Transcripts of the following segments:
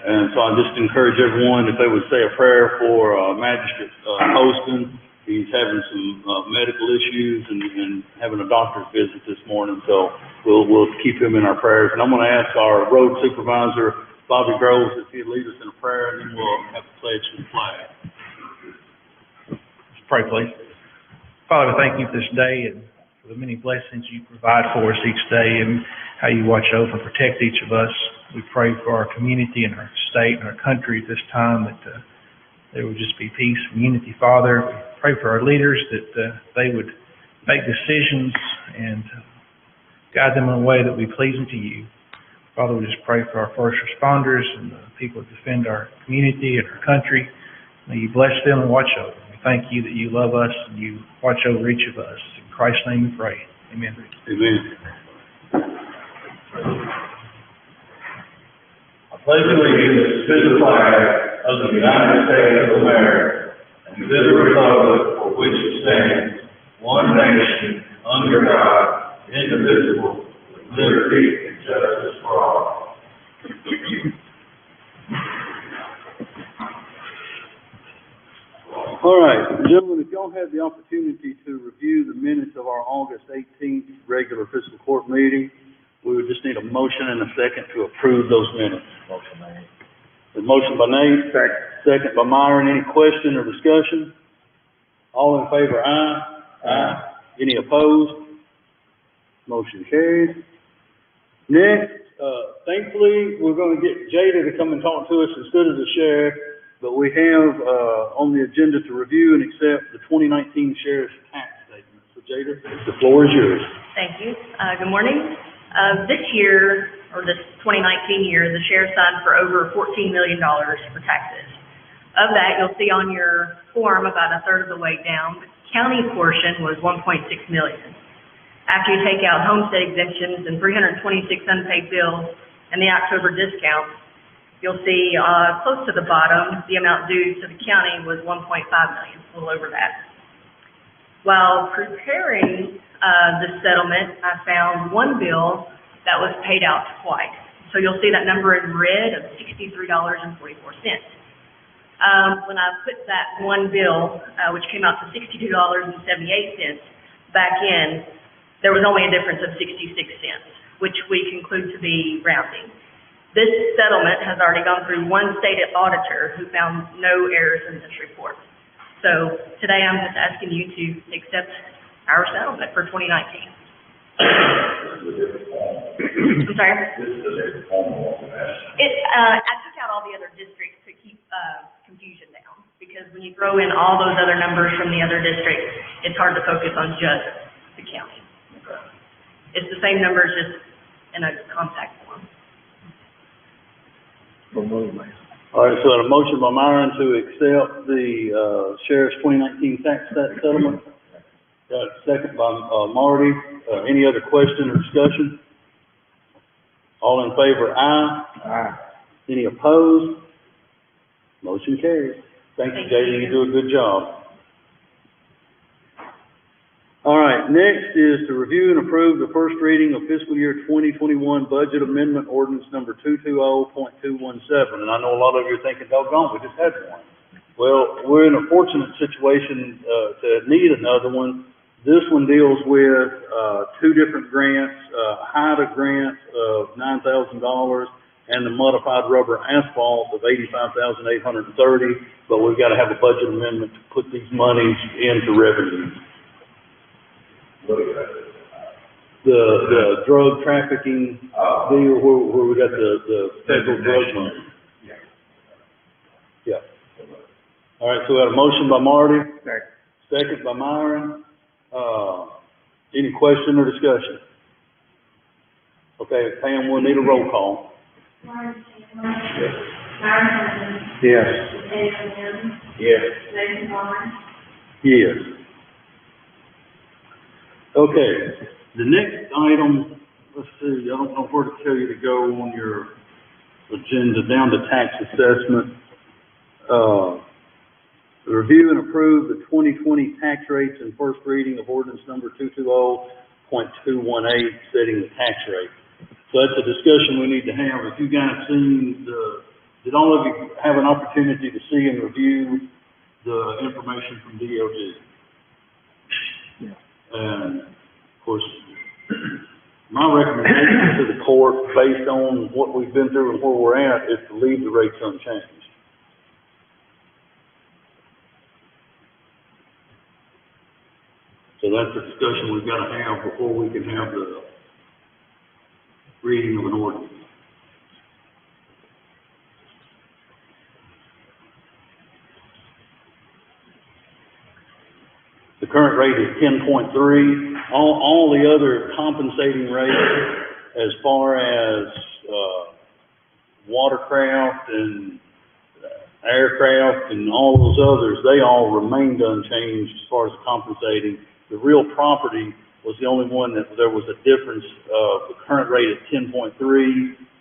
And so I just encourage everyone if they would say a prayer for Magistrate Poston. He's having some medical issues and having a doctor's visit this morning, so we'll keep him in our prayers. And I'm going to ask our road supervisor, Bobby Groves, if he'd lead us in a prayer, and then we'll have to pledge the flag. Let's pray, please. Father, thank you for this day and for the many blessings you provide for us each day and how you watch over and protect each of us. We pray for our community and our state and our country at this time that there would just be peace and unity, Father. We pray for our leaders that they would make decisions and guide them in a way that will be pleasing to you. Father, we just pray for our first responders and the people that defend our community and our country. May you bless them and watch over them. We thank you that you love us and you watch over each of us. In Christ's name we pray. Amen. Amen. I pledge allegiance to the flag of the United States of America and to the republic for which it stands, one nation, under God, indivisible, with liberty and justice for all. All right, gentlemen, if y'all had the opportunity to review the minutes of our August 18th regular fiscal court meeting, we would just need a motion and a second to approve those minutes. Motion made. The motion by Nate, second by Myron. Any question or discussion? All in favor, aye. Aye. Any opposed? Motion carries. Next, thankfully, we're going to get Jada to come and talk to us instead of the sheriff, but we have on the agenda to review and accept the 2019 sheriff's tax statement. So Jada, the floor is yours. Thank you. Good morning. This year, or this 2019 year, the sheriff signed for over $14 million for taxes. Of that, you'll see on your form about a third of the way down. The county portion was $1.6 million. After you take out homestead exemptions and 326 unpaid bills and the October discounts, you'll see close to the bottom, the amount due to the county was $1.5 million, a little over that. While preparing this settlement, I found one bill that was paid out twice. So you'll see that number in red of $63.44. When I put that one bill, which came out to $62.78 back in, there was only a difference of 66 cents, which we conclude to be rounding. This settlement has already gone through one state auditor who found no errors in this report. So today I'm just asking you to accept our settlement for 2019. I'm sorry? I took out all the other districts to keep confusion down, because when you throw in all those other numbers from the other districts, it's hard to focus on just the county. Okay. It's the same numbers, just in a compact form. All right, so a motion by Myron to accept the sheriff's 2019 tax settlement. Got a second by Marty. Any other question or discussion? All in favor, aye. Aye. Any opposed? Motion carries. Thank you, Jada. You do a good job. All right, next is to review and approve the first reading of fiscal year 2021 budget amendment ordinance number 220.217. And I know a lot of you are thinking, doggone, we just had one. Well, we're in a fortunate situation to need another one. This one deals with two different grants, HIDA grant of $9,000 and the modified rubber asphalt of $85,830. But we've got to have a budget amendment to put these monies into revenue. The drug trafficking deal where we got the federal drug money. Yeah. All right, so we got a motion by Marty, second by Myron. Any question or discussion? Okay, Pam, we'll need a roll call. Yes. Yes. Yes. Okay, the next item, let's see, I don't know where to tell you to go on your agenda, down to tax assessment. Review and approve the 2020 tax rates and first reading of ordinance number 220.218, setting the tax rate. So that's a discussion we need to have. If you guys seen the did all of you have an opportunity to see and review the information from DLG? Yeah. And, of course, my recommendation to the court, based on what we've been through and where we're at, is to leave the rates unchanged. So that's the discussion we've got to have before we can have the reading of an ordinance. The current rate is 10.3. All the other compensating rates, as far as watercraft and aircraft and all those others, they all remained unchanged as far as compensating. The real property was the only one that there was a difference of the current rate at 10.3,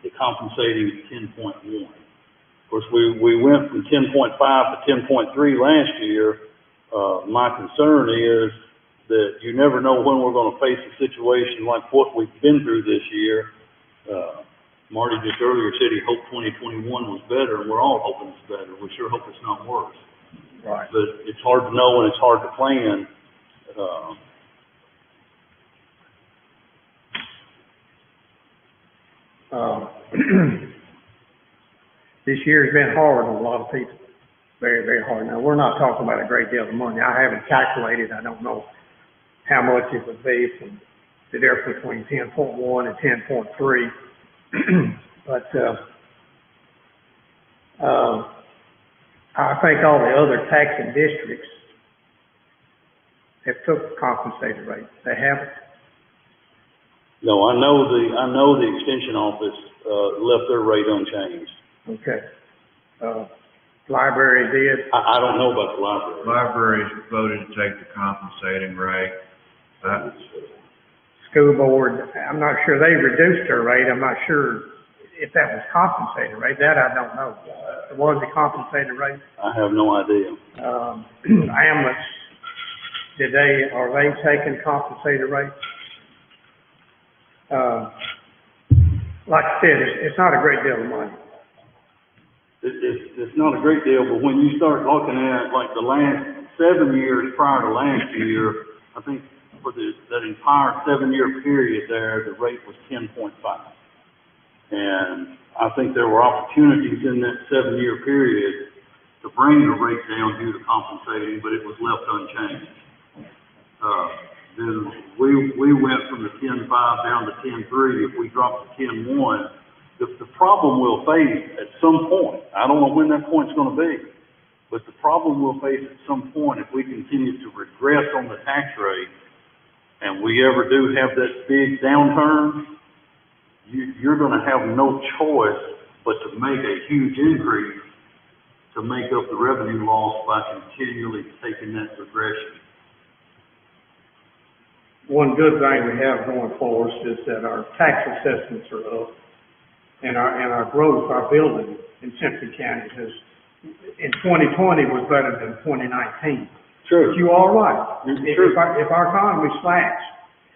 the compensating at 10.1. Of course, we went from 10.5 to 10.3 last year. My concern is that you never know when we're going to face a situation like what we've been through this year. Marty just earlier said he hoped 2021 was better, and we're all hoping it's better. We sure hope it's not worse. Right. But it's hard to know and it's hard to plan. This year has been hard on a lot of people. Very, very hard. Now, we're not talking about a great deal of money. I haven't calculated. I don't know how much it would be from the difference between 10.1 and 10.3. But I think all the other taxing districts have took compensated rates. They haven't. No, I know the extension office left their rate unchanged. Okay. Library did. I don't know about the library. Libraries voted to take the compensating rate. School board, I'm not sure they reduced their rate. I'm not sure if that was compensated rate. That I don't know. Was it compensated rate? I have no idea. Ambulance, are they taking compensated rates? Like I said, it's not a great deal of money. It's not a great deal, but when you start looking at like the last 7 years prior to last year, I think for that entire 7-year period there, the rate was 10.5. And I think there were opportunities in that 7-year period to bring the rate down due to compensating, but it was left unchanged. Then we went from the 10.5 down to 10.3. If we dropped to 10.1, the problem we'll face at some point, I don't know when that point's going to be, but the problem we'll face at some point if we continue to regress on the tax rate and we ever do have that big downturn, you're going to have no choice but to make a huge increase to make up the revenue loss by continually taking that regression. One good thing we have going for us is that our tax assessments are up. And our growth, our building in Central County in 2020 was better than 2019. True. But you are right. True. If our economy slacks.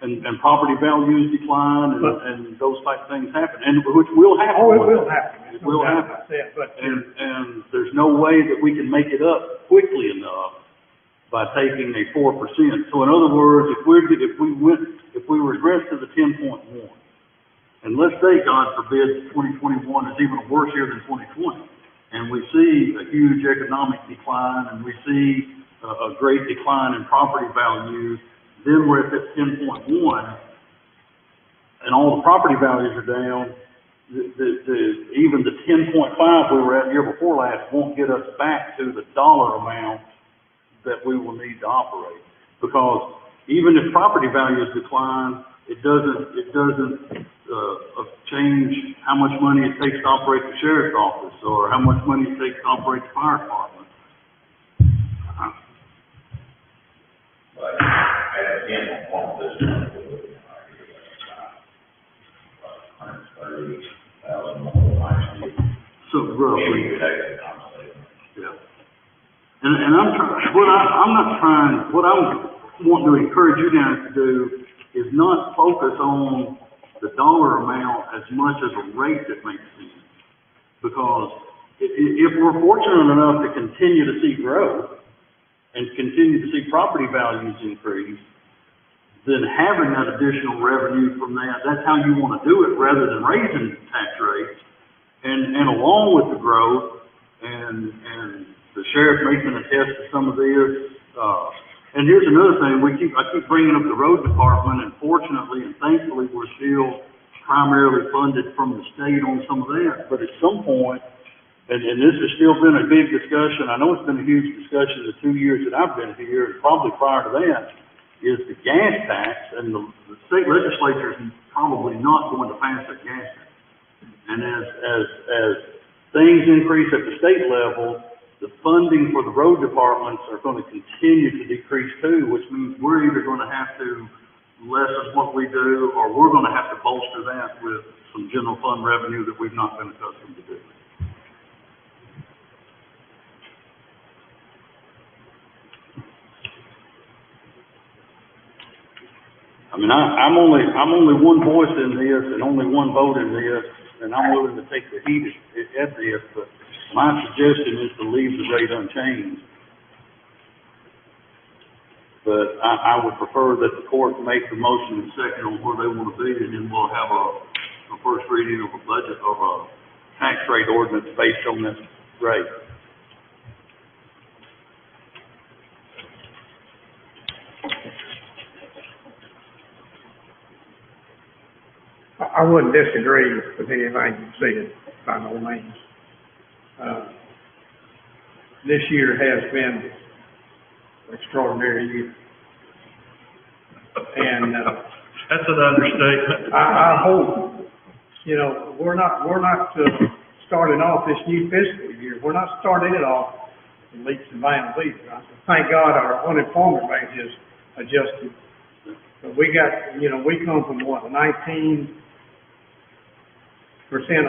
And property values decline and those type of things happen, and which will happen. Oh, it will happen. It will happen. But and there's no way that we can make it up quickly enough by taking a 4%. So in other words, if we regress to the 10.1, and let's say, God forbid, 2021 is even a worse year than 2020, and we see a huge economic decline, and we see a great decline in property values, then we're at that 10.1, and all the property values are down. Even the 10.5 we were at the year before last won't get us back to the dollar amount that we will need to operate. Because even if property values decline, it doesn't change how much money it takes to operate the sheriff's office or how much money it takes to operate the fire department. But again, on this one, So roughly. Yeah. And what I'm wanting to encourage you guys to do is not focus on the dollar amount as much as a rate that makes sense. Because if we're fortunate enough to continue to see growth and continue to see property values increase, then having that additional revenue from that, that's how you want to do it rather than raising tax rates. And along with the growth, and the sheriff may can attest to some of this, and here's another thing, I keep bringing up the road department, and fortunately and thankfully, we're still primarily funded from the state on some of that, but at some point, and this has still been a big discussion, I know it's been a huge discussion the 2 years that I've been here, and probably prior to that, is the gas tax, and the state legislature is probably not going to pass a gas tax. And as things increase at the state level, the funding for the road departments are going to continue to decrease too, which means we're either going to have to lessen what we do, or we're going to have to bolster that with some general fund revenue that we've not been accustomed to doing. I mean, I'm only one voice in this and only one vote in this, and I'm willing to take the heat at this, but my suggestion is to leave the rate unchanged. But I would prefer that the court make the motion and second on where they want to be, and then we'll have a first reading of a budget of a tax rate ordinance based on this rate. I wouldn't disagree with anything you said, by no means. This year has been an extraordinary year. And, That's an understatement. I hope, you know, we're not starting off this new fiscal year. We're not starting it off in leaps and bounds either. Thank God our unemployment rate has adjusted. But we got, you know, we come from what, a 19%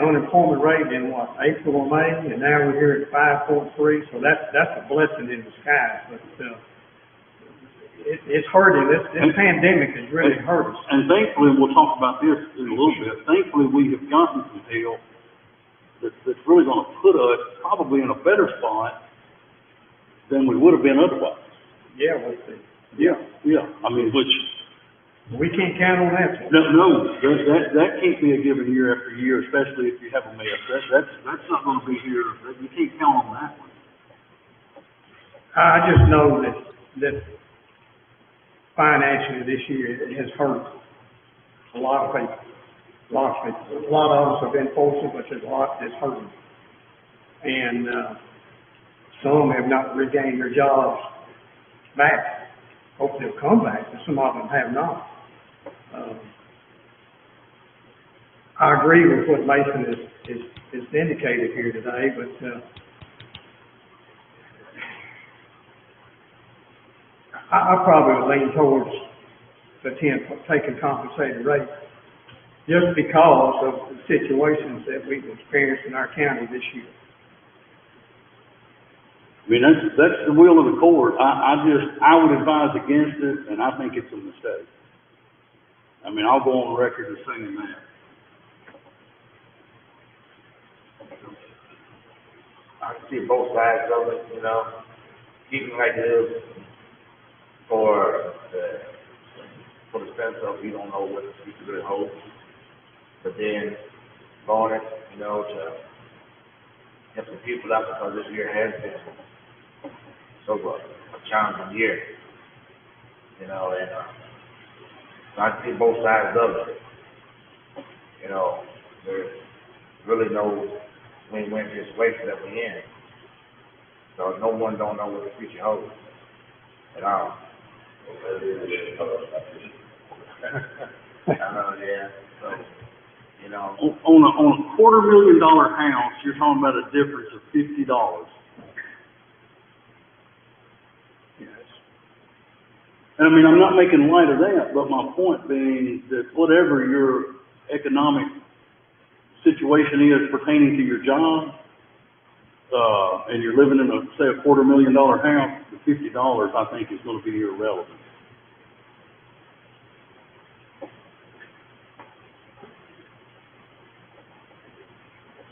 unemployment rate in what, April or May, and now we're here at 5.3, so that's a blessing in disguise, but, it's hurting, this pandemic has really hurt us. And thankfully, and we'll talk about this in a little bit, thankfully we have gotten some help that's really gonna put us probably in a better spot than we would have been otherwise. Yeah, we'll see. Yeah, I mean, which, we can't count on that. no, that can't be a given year after year, especially if you have a mess. That's not gonna be here, you can't count on that one. I just know that financially this year it has hurt a lot of people. A lot of us have been fortunate, but there's a lot that's hurting. And, some have not regained their jobs back. Hope they'll come back, but some of them have not. I agree with what Mason is indicated here today, but, I probably would lean towards taking compensated rates just because of the situations that we've experienced in our county this year. I mean, that's the will of the court. I would advise against it, and I think it's a mistake. I mean, I'll go on record as saying that. I can see both sides of it, you know, keeping like it is for the sense of we don't know what the future really holds, but then going it, you know, to help the people out because this year has been so a challenging year, you know, and so I can see both sides of it. You know, there's really no win-win situation that we're in. So no one don't know what the future holds at all. I know, yeah. So, you know. On a $250,000 house, you're talking about a difference of $50. Yes. And I mean, I'm not making light of that, but my point being that whatever your economic situation is pertaining to your job, and you're living in say a $250,000 house, the $50 I think is going to be irrelevant.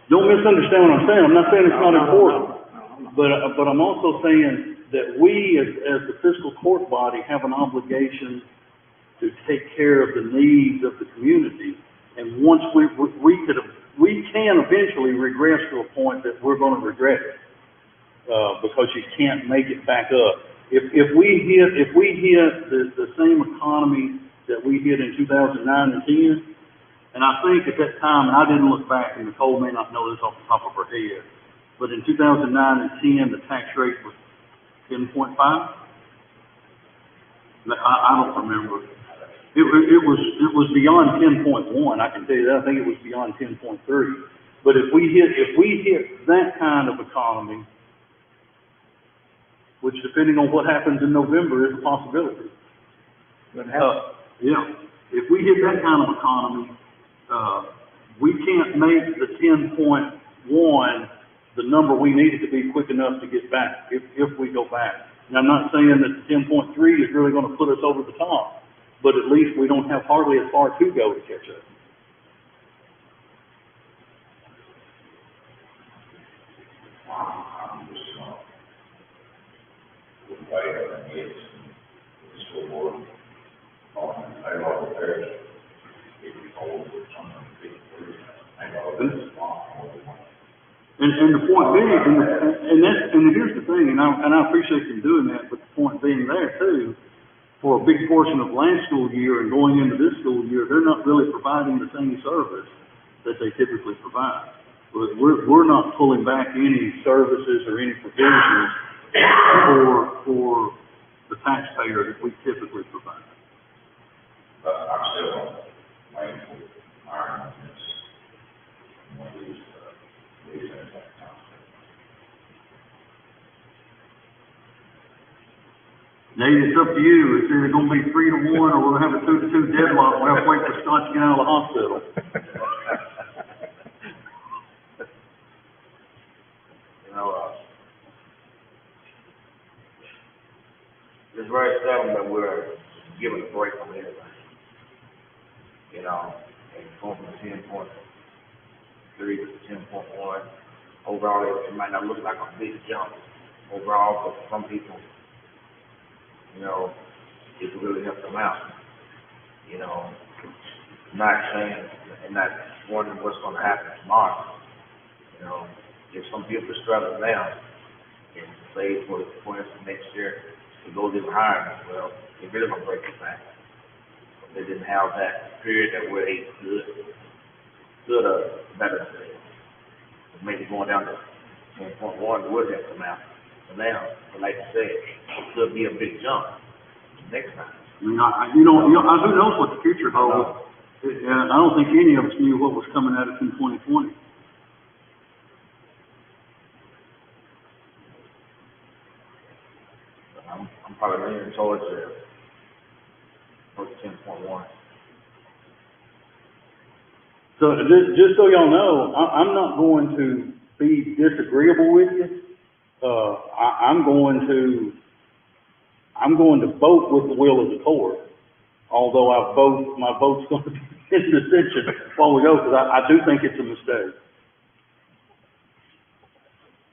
Don't don't misunderstand what I'm saying. I'm not saying it's not important. No. But I'm also saying that we, as the fiscal court body, have an obligation to take care of the needs of the community. And once we can eventually regress to a point that we're gonna regret it, because you can't make it back up. If we hit the same economy that we hit in 2009 and 10, and I think at that time, and I didn't look back, and Nicole may not know this off the top of her head, but in 2009 and 10, the tax rate was 10.5? I don't remember. It was beyond 10.1, I can tell you that. I think it was beyond 10.3. But if we hit that kind of economy, which depending on what happens in November is a possibility. Yeah, if we hit that kind of economy, we can't make the 10.1 the number we need it to be quick enough to get back, if we go back. And I'm not saying that the 10.3 is really going to put us over the top, but at least we don't have hardly as far to go to catch up. And the point being, and here's the thing, and I appreciate them doing that, but the point being there too, for a big portion of last school year and going into this school year, they're not really providing the same service that they typically provide. We're not pulling back any services or any provisions for the taxpayer that we typically provide. I'm still waiting for our Nate, it's up to you. It's either gonna be 3-1 or we'll have a 2-2 deadlock. We'll have to wait for Scott to get out of the hospital. It's very seldom that we're given a break from anything. And going from 10.3 to 10.1, overall, it might not look like a big jump overall, but for some people, it could really help them out. Not saying and not wondering what's going to happen tomorrow. If some people are struggling now and save for next year, it goes even higher. Well, it really going to break the bank. They didn't have that period that where they could better say. Maybe going down to 10.1 would have come out. So now, like I said, it could be a big jump next time. I mean, who knows what the future holds? And I don't think any of us knew what was coming at us in 2020. I'm probably leaning towards 10.1. So just so y'all know, I'm not going to be disagreeable with you. I'm going to vote with the will of the court, although my vote's going to be in dissension while we go, because I do think it's a mistake.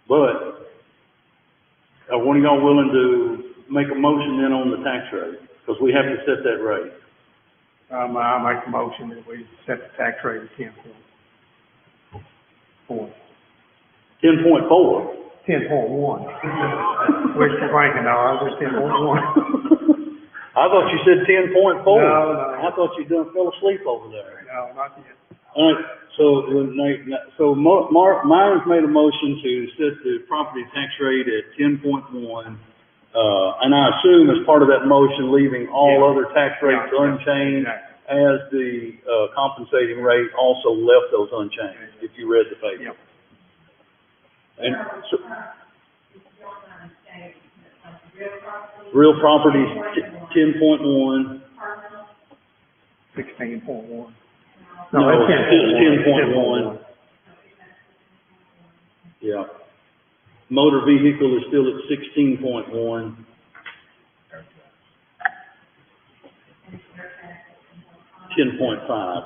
But are one of y'all willing to make a motion then on the tax rate? Because we have to set that rate. I make a motion that we set the tax rate at 10.4. 10.4. 10.1. Which you're thinking, no, I was 10.1. I thought you said 10.4. No. I thought you fell asleep over there. No, not yet. All right, so Myron's made a motion to set the property tax rate at 10.1. And I assume as part of that motion, leaving all other tax rates unchanged, as the compensating rate also left those unchanged, if you read the paper. Yep. And so, real property 10.1. 16.1. No, it's 10.1. Yeah. Motor vehicle is still at 16.1. $10.5.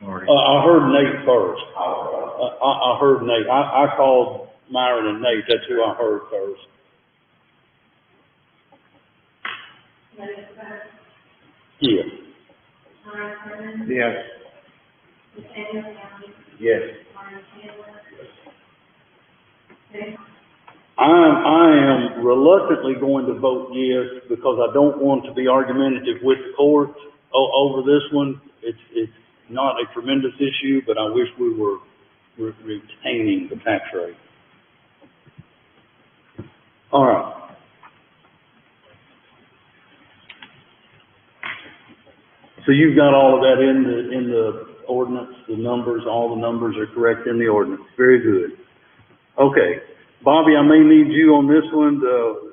I heard Nate first. I heard Nate. I called Myron and Nate. That's who I heard first. Yes. Yes. Yes. I am reluctantly going to vote yes because I don't want to be argumentative with the court over this one. It's not a tremendous issue, but I wish we were retaining the tax rate. All right. So you've got all of that in the ordinance, all the numbers are correct in the ordinance. Very good. Okay. Bobby, I may need you on this one.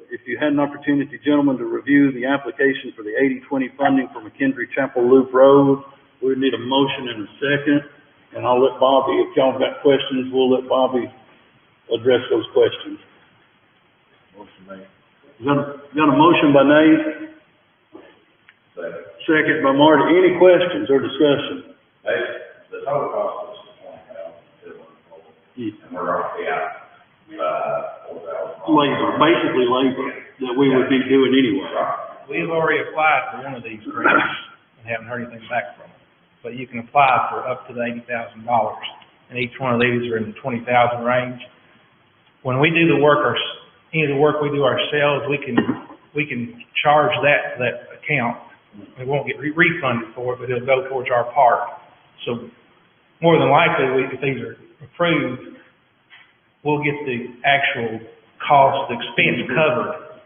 If you had an opportunity, gentlemen, to review the application for the 80-20 funding for McKendree Chapel Loop Road, we would need a motion and a second. And I'll let Bobby, if y'all got questions, we'll let Bobby address those questions. Motion made. Got a motion by Nate? Second by Marty. Any questions or discussion? Hey, the total cost is $20,000, and we're already out, $4,000. Labor, basically labor, that we would be doing anyway. We've already applied for one of these grants and haven't heard anything back from them. But you can apply for up to the $80,000, and each one of these are in the $20,000 range. When we do the work, any of the work we do ourselves, we can charge that to that account. We won't get refunded for it, but it'll go towards our part. So more than likely, if these are approved, we'll get the actual cost, the expense covered,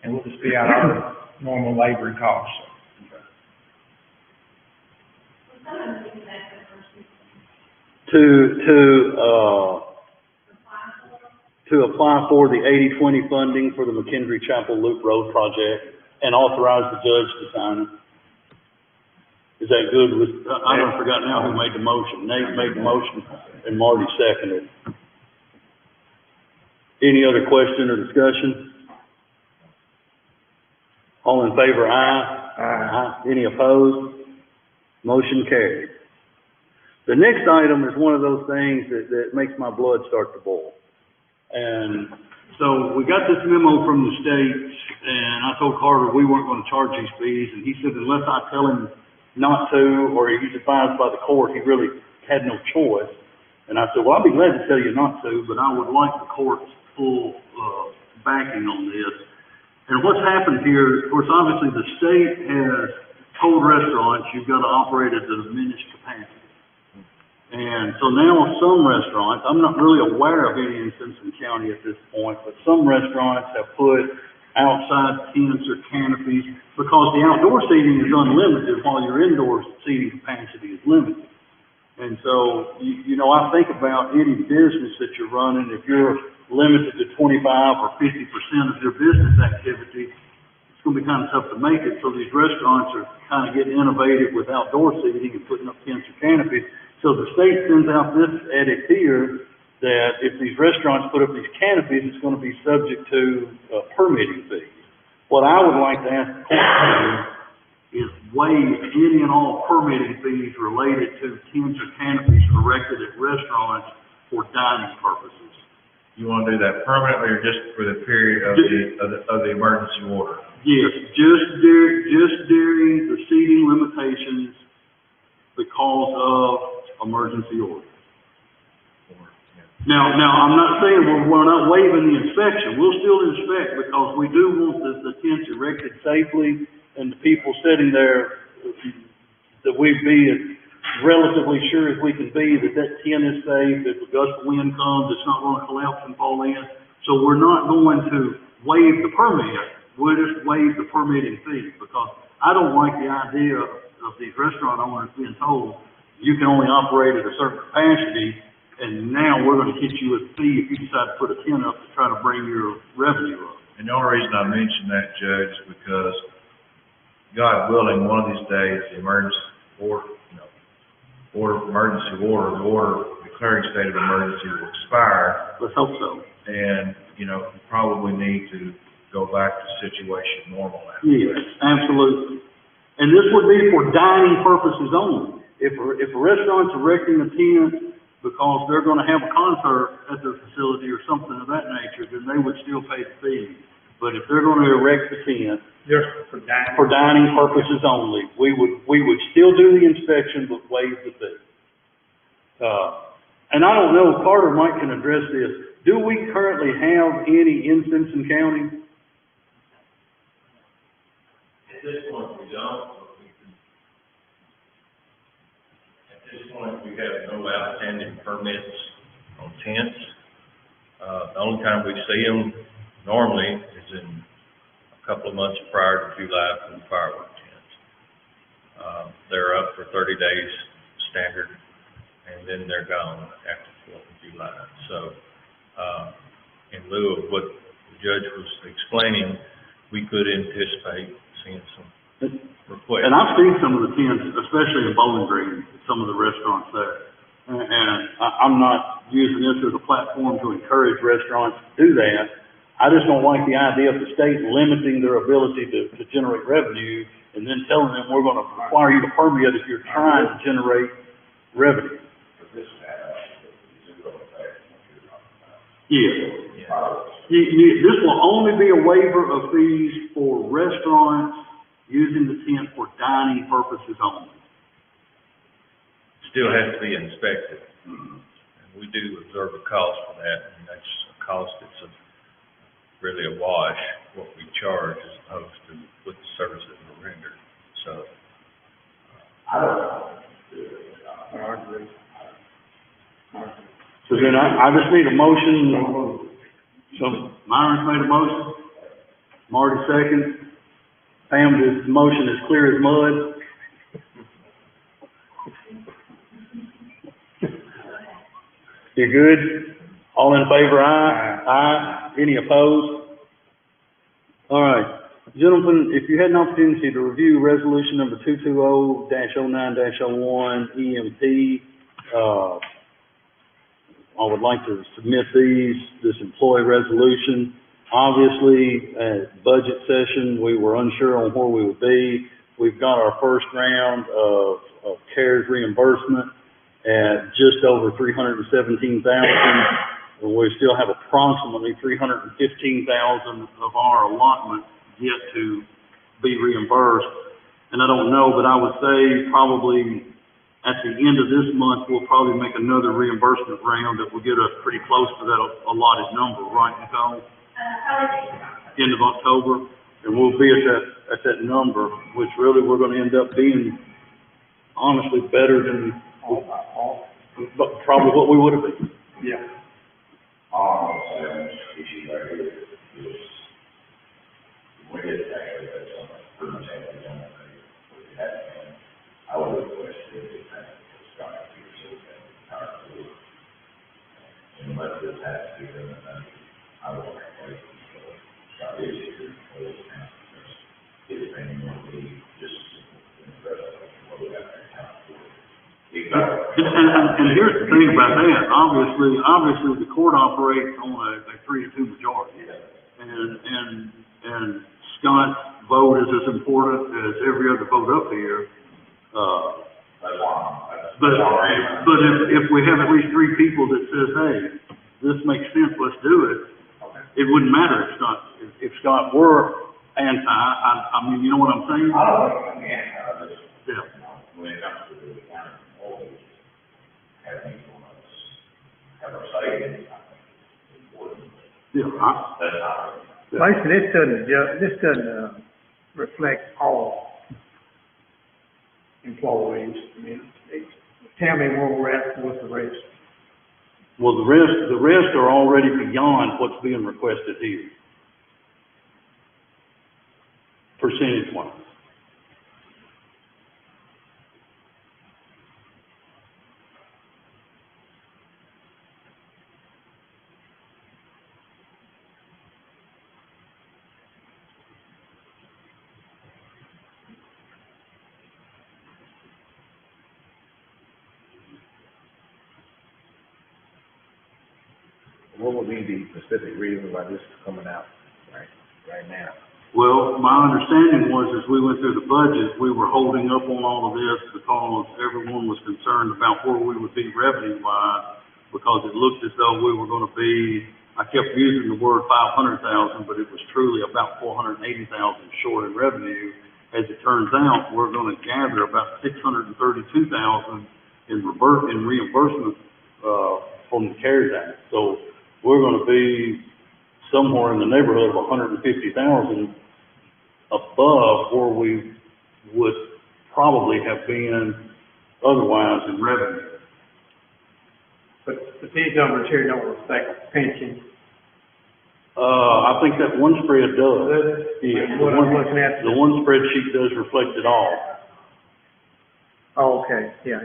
and we'll just be out our normal labor costs. To apply for the 80-20 funding for the McKendree Chapel Loop Road project and authorize the judge to sign it. Is that good with, I don't forgot now who made the motion. Nate made the motion and Marty seconded. Any other question or discussion? All in favor, aye. Aye. Any opposed? Motion carried. The next item is one of those things that makes my blood start to boil. And so we got this memo from the state, and I told Carter we weren't going to charge these fees, and he said unless I tell him not to, or he's advised by the court, he really had no choice. And I said, well, I'll be glad to tell you not to, but I would like the court's full backing on this. And what's happened here, of course, obviously the state has told restaurants you've got to operate at a diminished capacity. And so now some restaurants, I'm not really aware of any in Simpson County at this point, but some restaurants have put outside tents or canopies because the outdoor seating is unlimited while your indoor seating capacity is limited. And so, you know, I think about any business that you're running, if you're limited to 25 or 50% of your business activity, it's going to be kind of tough to make it. So these restaurants are kind of getting innovative with outdoor seating and putting up tents or canopies. So the state sends out this edict here that if these restaurants put up these canopies, it's going to be subject to permitting fees. What I would like to ask the court to do is waive any and all permitting fees related to tents or canopies erected at restaurants for dining purposes. You want to do that permanently or just for the period of the emergency order? Yes, just during the seating limitations because of emergency order. Now, I'm not saying we're not waiving the inspection. We'll still inspect because we do want the tents erected safely and the people sitting there that we be as relatively sure as we can be that tent is safe, that the gust of wind comes, it's not going to collapse and fall in. So we're not going to waive the permit. We'll just waive the permitting fee because I don't like the idea of these restaurant owners being told you can only operate at a certain capacity, and now we're going to hit you with a fee if you decide to put a tent up to try to bring your revenue up. And the only reason I mention that, Judge, is because God willing, one of these days, the emergency order, the order declaring state of emergency will expire. Let's hope so. And, you probably need to go back to situation normal now. Yes, absolutely. And this would be for dining purposes only. If a restaurant's erecting a tent because they're gonna have a concert at their facility or something of that nature, then they would still pay the fee. But if they're gonna erect the tent Just for dining. for dining purposes only, we would still do the inspection but waive the fee. And I don't know, Carter Mike can address this. Do we currently have any in Simpson County? At this point, we don't, but we can. At this point, we have no outstanding permits on tents. The only time we see them normally is in a couple of months prior to July for the firework tents. They're up for 30 days standard, and then they're gone after the 4th of July. So, in lieu of what the judge was explaining, we could anticipate seeing some requests. And I've seen some of the tents, especially in Bowling Green, at some of the restaurants there. And I'm not using this as a platform to encourage restaurants to do that. I just don't like the idea of the state limiting their ability to generate revenue and then telling them we're gonna require you to permit if you're trying to generate revenue. Yeah. This will only be a waiver of fees for restaurants using the tent for dining purposes only. Still has to be inspected. And we do observe a cost for that, and that's a cost that's really a wash, what we charge as opposed to what the services are rendered. So, So then I just need a motion. So Myron's made a motion. Marty second. Pam, this motion is clear as mud. You're good? All in favor, aye? Aye. Any opposed? All right. Gentlemen, if you had an opportunity to review resolution number 220-09-01 EMP, I would like to submit this employee resolution. Obviously, at budget session, we were unsure on where we would be. We've got our first round of CARES reimbursement at just over $317,000, and we still have approximately $315,000 of our allotment yet to be reimbursed. And I don't know, but I would say probably at the end of this month, we'll probably make another reimbursement round that will get us pretty close to that allotted number, right, Nicole? End of October, and we'll be at that number, which really we're gonna end up being honestly better than probably what we would have been. Yeah. Issue right here is, we did actually have some pretty much everything done that we had, and I would request that it kind of start to yourself and entire group. And unless this has to be done, I would request start issuing for this now, because it's been more be just in the rest of what we got there time for. And here's the thing about that, obviously the court operates on a 3-2 majority. And Scott's vote is as important as every other vote up here. But if we have at least 3 people that says, hey, this makes sense, let's do it, it wouldn't matter if Scott were anti, I mean, you know what I'm saying? I don't think I'm anti, Yeah. when it comes to the county employees, having have a say in it, I think is important. Yeah, That's not. Basically, this doesn't reflect all employees. I mean, tell me where we're at with the rest. well, the rest are already beyond what's being requested here. Percentage-wise. What would be the specific reason why this is coming out right now? Well, my understanding was as we went through the budget, we were holding up on all of this because everyone was concerned about where we would be revenue wise, because it looked as though we were gonna be, I kept using the word 500,000, but it was truly about 480,000 short in revenue. As it turns out, we're gonna gather about 632,000 in reimbursement, from the CARES Act. So we're gonna be somewhere in the neighborhood of 150,000 above where we would probably have been otherwise in revenue. But these numbers here don't reflect pension. I think that one spread does. Does it? Yeah, What I'm looking at. the one spreadsheet does reflect it all. Oh, okay, yeah.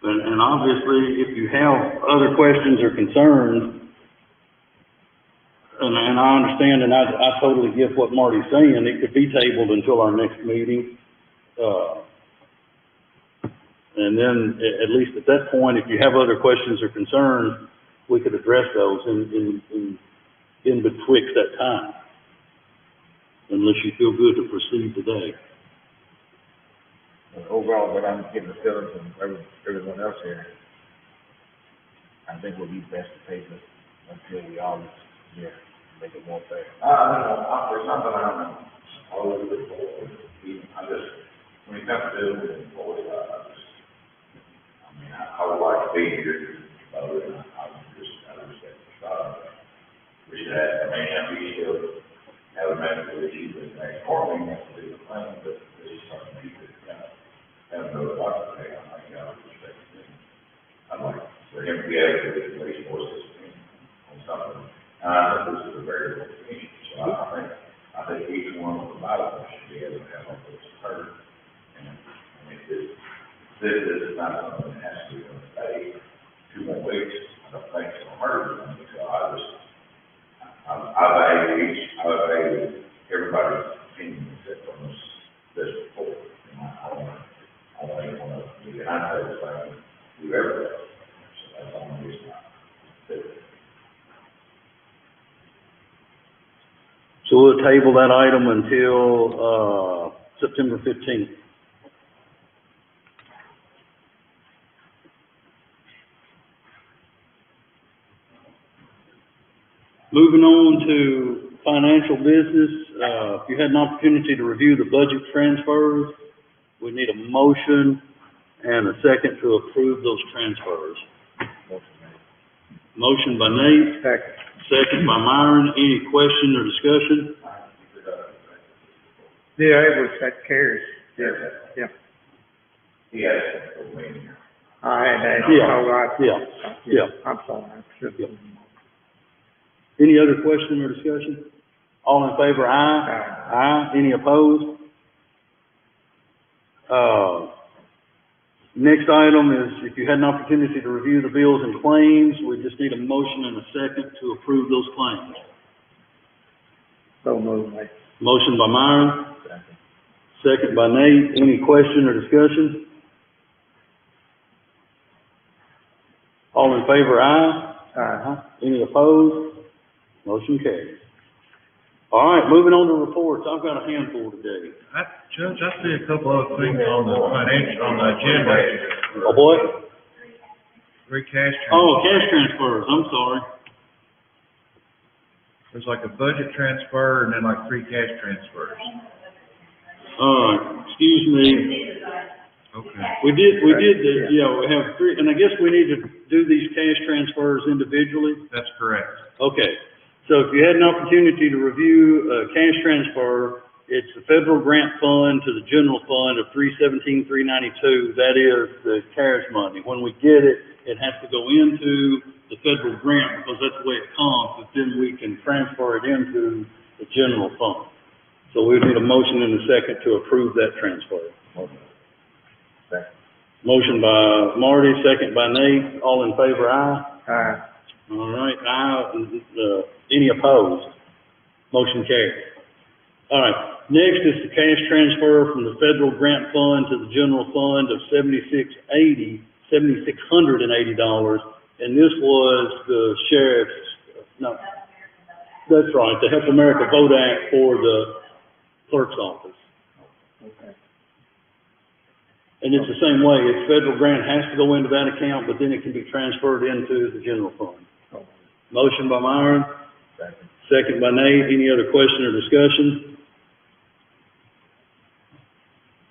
And obviously, if you have other questions or concerns, and I understand, and I totally get what Marty's saying, it could be tabled until our next meeting. And then, at least at that point, if you have other questions or concerns, we could address those in betwixt that time. Unless you feel good to proceed today. And overall, what I'm getting the feeling from everyone else here, I think it would be best to take this until we all, make it more fair. There's something I'm always looking forward to. When it comes to moving forward, I would like to be here, I respect the style. We should have, we still have a medical issue with next morning, that's to do the plan, but this is something we could, have no doctor today, I think, I would respect it. I'd like for him to be able to get at least more assistance on something. And I think this is a very good thing, so I think each one of the bottom should be able to have all this heard. And, this is not something that has to be on the day, 2 more weeks, I don't think it's gonna hurt, I value everybody's opinion except from this report. I don't even want to be behind the same, do everything. So that's the only reason I do it. So we'll table that item until, September 15th. Moving on to financial business, if you had an opportunity to review the budget transfers, we need a motion and a second to approve those transfers. Motion by Nate, second by Myron. Any question or discussion? Yeah, it was that CARES. Yeah. Yes. I had that. Yeah. I'm sorry. Yeah. Any other question or discussion? All in favor, aye? Aye. Any opposed? Next item is, if you had an opportunity to review the bills and claims, we just need a motion and a second to approve those claims. So moved, mate. Motion by Myron, second by Nate. Any question or discussion? All in favor, aye? Aye. Any opposed? Motion carries. All right, moving on to reports. I've got a handful today. Judge, I see a couple other things on the agenda. Oh, boy. 3 cash transfers. Oh, cash transfers. I'm sorry. There's like a budget transfer and then like 3 cash transfers. Excuse me. Okay. We did we have 3, and I guess we need to do these cash transfers individually. That's correct. Okay. So if you had an opportunity to review a cash transfer, it's the federal grant fund to the general fund of $317,392. That is the CARES money. When we get it, it has to go into the federal grant because that's the way it comes, but then we can transfer it into the general fund. So we need a motion and a second to approve that transfer. Motion by Marty, second by Nate. All in favor, aye? Aye. All right, any opposed? Motion carries. All right, next is the cash transfer from the federal grant fund to the general fund of $7,680, and this was the sheriff's, no, that's right, the Help America Vote Act for the clerk's office. Okay. And it's the same way, it's federal grant has to go into that account, but then it can be transferred into the general fund. Motion by Myron, second by Nate. Any other question or discussion?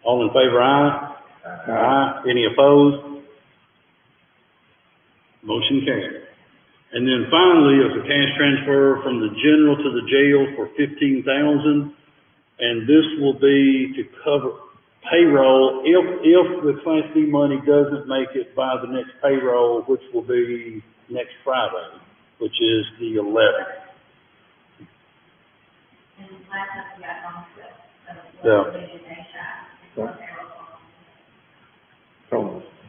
All in favor, aye? Aye. Any opposed? Motion carried. And then finally, is a cash transfer from the general to the jail for $15,000. And this will be to cover payroll if the Class D money doesn't make it by the next payroll, which will be next Friday, which is the 11th. And last time we got on with, Yeah.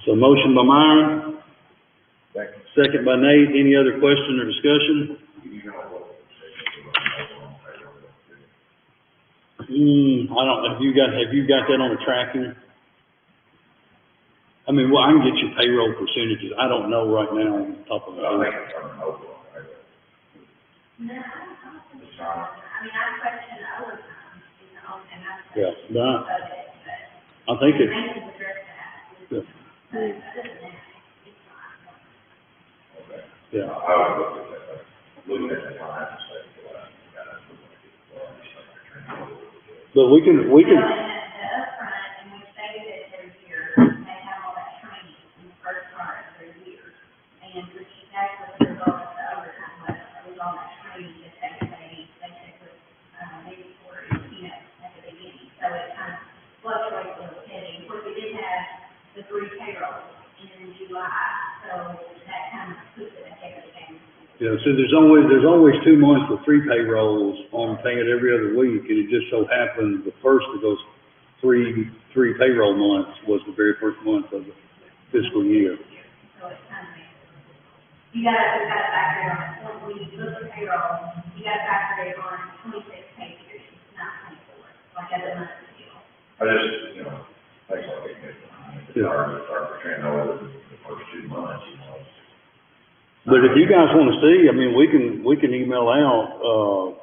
So motion by Myron, second by Nate. Any other question or discussion? I don't, have you got that on the tracking? I mean, well, I can get you payroll percentages. I don't know right now on the top of my head. No, I mean, I question overtime, you know, and that's. Yeah, no, I think it's, yeah. Yeah. But we can, The upfront, and we stated it every year, they have all that training in the first part of their year. And which that's what the result of the overtime was all that training that they took, maybe for, you know, at the beginning. So it kind of fluctuates a little bit. Of course, we did have the 3 payrolls in July, so that kind of puts it ahead of the game. Yeah, so there's always 2 months with 3 payrolls on paying it every other week, and it just so happened the first of those three payroll months was the very first month of the fiscal year. So it's kind of, you gotta factor it on, when you look at payroll, you gotta factor it on 26 pay periods, not 24, like as a monthly deal. I just, you know, thanks for getting it. It's hard to train over the first 2 months, you know. But if you guys want to see, I mean, we can email out,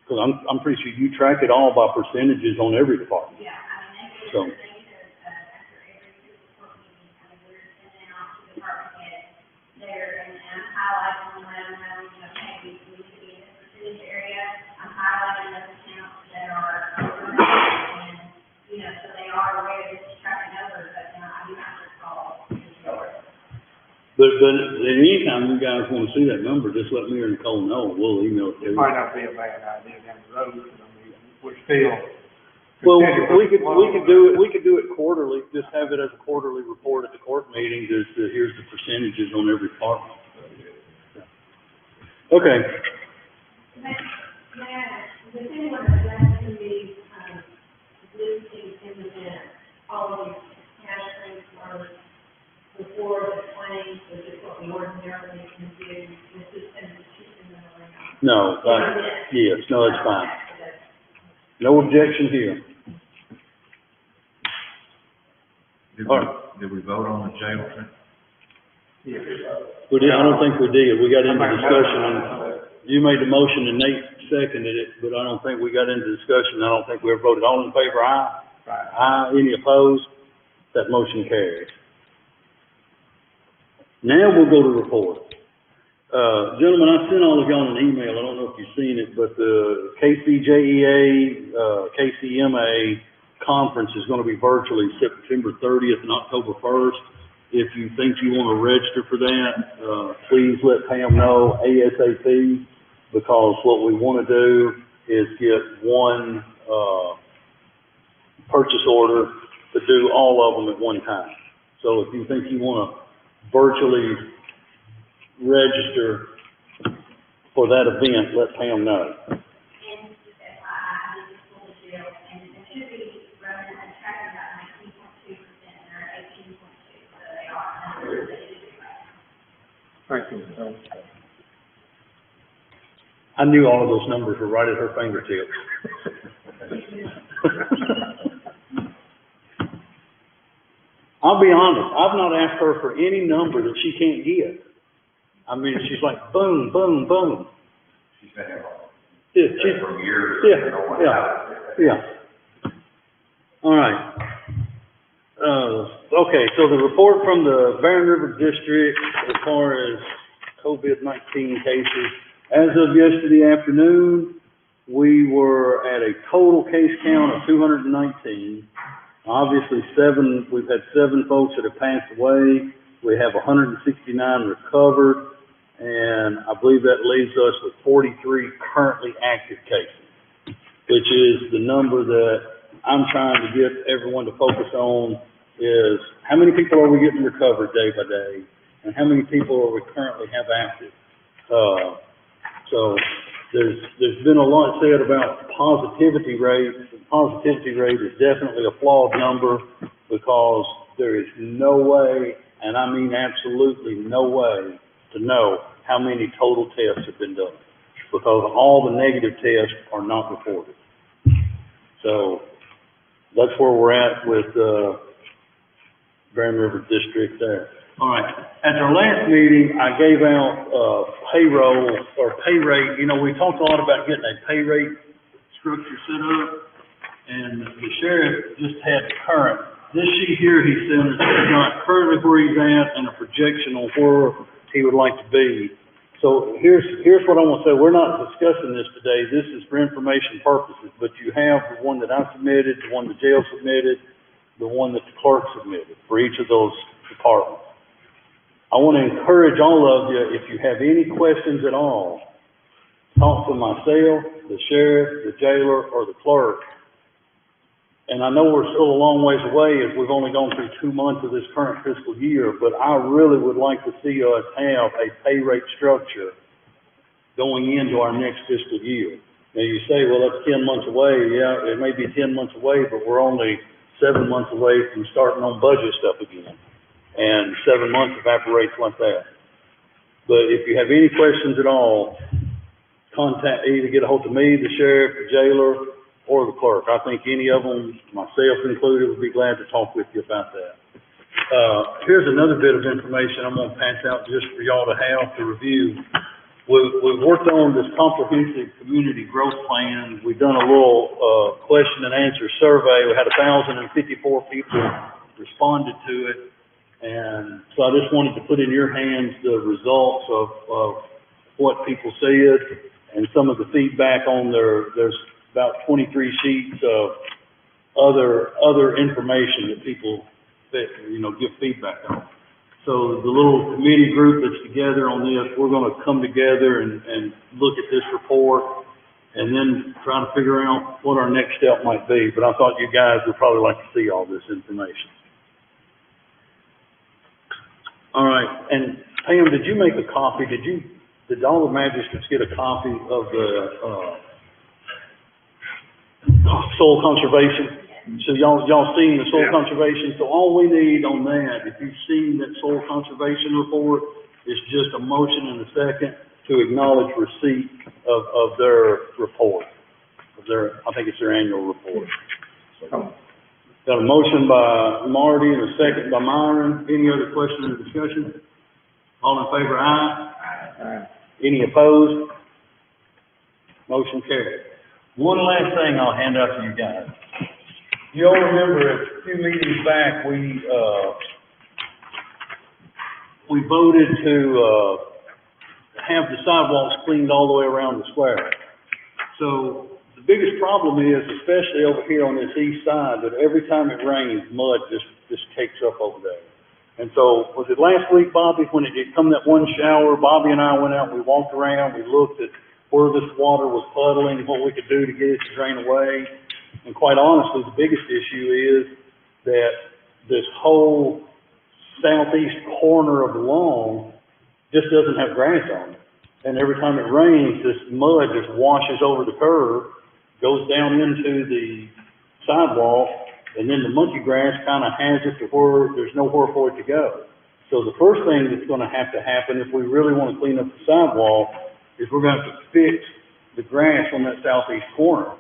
cause I'm pretty sure you track it all by percentages on every department. Yeah, I mean, So. after every report meeting, I mean, we're sending out to department heads there, and I'm highlighting, letting them know, you know, hey, we need to be in this percentage area. I'm highlighting those accounts that are over, and, you know, so they are aware that it's tracking over, but, I do not recall. But anytime you guys want to see that number, just let me or Nicole know, we'll email it to It you. might not be a bad idea down the road, because I mean, we're still. Well, we could do it quarterly, just have it as a quarterly report at the court meeting, just, here's the percentages on every department. Okay. Does anyone object to me, listing in the minute, all of these cash transfers before the claims, which is what we ordinarily can do, this is in the around? No, yes, no, it's fine. No objection here. Did we vote on the jail thing? Yeah. We did, I don't think we did. We got into discussion and you made the motion and Nate seconded it, but I don't think we got into discussion. I don't think we ever voted. All in favor, aye? Right. Aye. Any opposed? That motion carries. Now we'll go to report. Gentlemen, I sent all of y'all an email. I don't know if you've seen it, but the KCJEA, KCMA conference is going to be virtually September 30th and October 1st. If you think you want to register for that, please let Pam know ASAP, because what we want to do is get one, purchase order to do all of them at one time. So if you think you want to virtually register for that event, let Pam know. And just FYI, this is full of jail, and it should be running and tracking about 19.2%, and they're 18.2, so they are. Thank you. I knew all of those numbers were right at her fingertips. I'll be honest, I've not asked her for any number that she can't give. I mean, she's like, boom, boom, boom. She's been here Yeah, she's, for years. yeah, No one yeah, out. yeah. All right. Okay, so the report from the Barren River District as far as COVID-19 cases. As of yesterday afternoon, we were at a total case count of 219. Obviously, we've had 7 folks that have passed away. We have 169 recovered, and I believe that leaves us with 43 currently active cases, which is the number that I'm trying to get everyone to focus on is how many people are we getting recovered day by day, and how many people are we currently have active. So there's been a lot said about positivity rate. The positivity rate is definitely a flawed number because there is no way, and I mean absolutely no way, to know how many total tests have been done because all the negative tests are not reported. So that's where we're at with Barren River District there. All right. At our last meeting, I gave out payroll or pay rate. You know, we talked a lot about getting a pay rate structure set up, and the sheriff just had current. This sheet here he sent us is not currently where he's at and a projection on where he would like to be. So here's what I want to say. We're not discussing this today. This is for information purposes, but you have the one that I submitted, the one the jail submitted, the one that the clerk submitted for each of those departments. I want to encourage all of you, if you have any questions at all, talk to myself, the sheriff, the jailer, or the clerk. And I know we're still a long ways away as we've only gone through 2 months of this current fiscal year, but I really would like to see us have a pay rate structure going into our next fiscal year. Now you say, well, that's 10 months away. Yeah, it may be 10 months away, but we're only 7 months away from starting on budget stuff again. And 7 months evaporates like that. But if you have any questions at all, either get a hold of me, the sheriff, the jailer, or the clerk. I think any of them, myself included, would be glad to talk with you about that. Here's another bit of information I'm going to pass out just for y'all to have to review. We've worked on this comprehensive community growth plan. We've done a little question and answer survey. We had 1,054 people responded to it. And so I just wanted to put in your hands the results of what people said and some of the feedback on there's about 23 sheets of other information that people give feedback on. So the little committee group that's together on this, we're going to come together and look at this report and then try to figure out what our next step might be. But I thought you guys would probably like to see all this information. All right, and Pam, did you make a copy? Did all the magistrates get a copy of the soil conservation? So y'all seen the soil conservation? So all we need on that, if you've seen that soil conservation report, is just a motion and a second to acknowledge receipt of their report. I think it's their annual report. So, got a motion by Marty and a second by Myron. Any other questions or discussion? All in favor, aye. Aye. Any opposed? Motion carried. One last thing I'll hand out to you guys. You all remember a few meetings back, we voted to have the sidewalks cleaned all the way around the square. So the biggest problem is, especially over here on this east side, that every time it rains, mud just cakes up over there. And so, was it last week, Bobby, when it come that one shower, Bobby and I went out, we walked around, we looked at where this water was puddling and what we could do to get it to drain away. And quite honestly, the biggest issue is that this whole southeast corner of the lawn just doesn't have grass on it. And every time it rains, this mud just washes over the curb, goes down into the sidewalk, and then the monkey grass kind of has it to where there's nowhere for it to go. So the first thing that's going to happen if we really want to clean up the sidewalk is we're going to have to fix the grass on that southeast corner,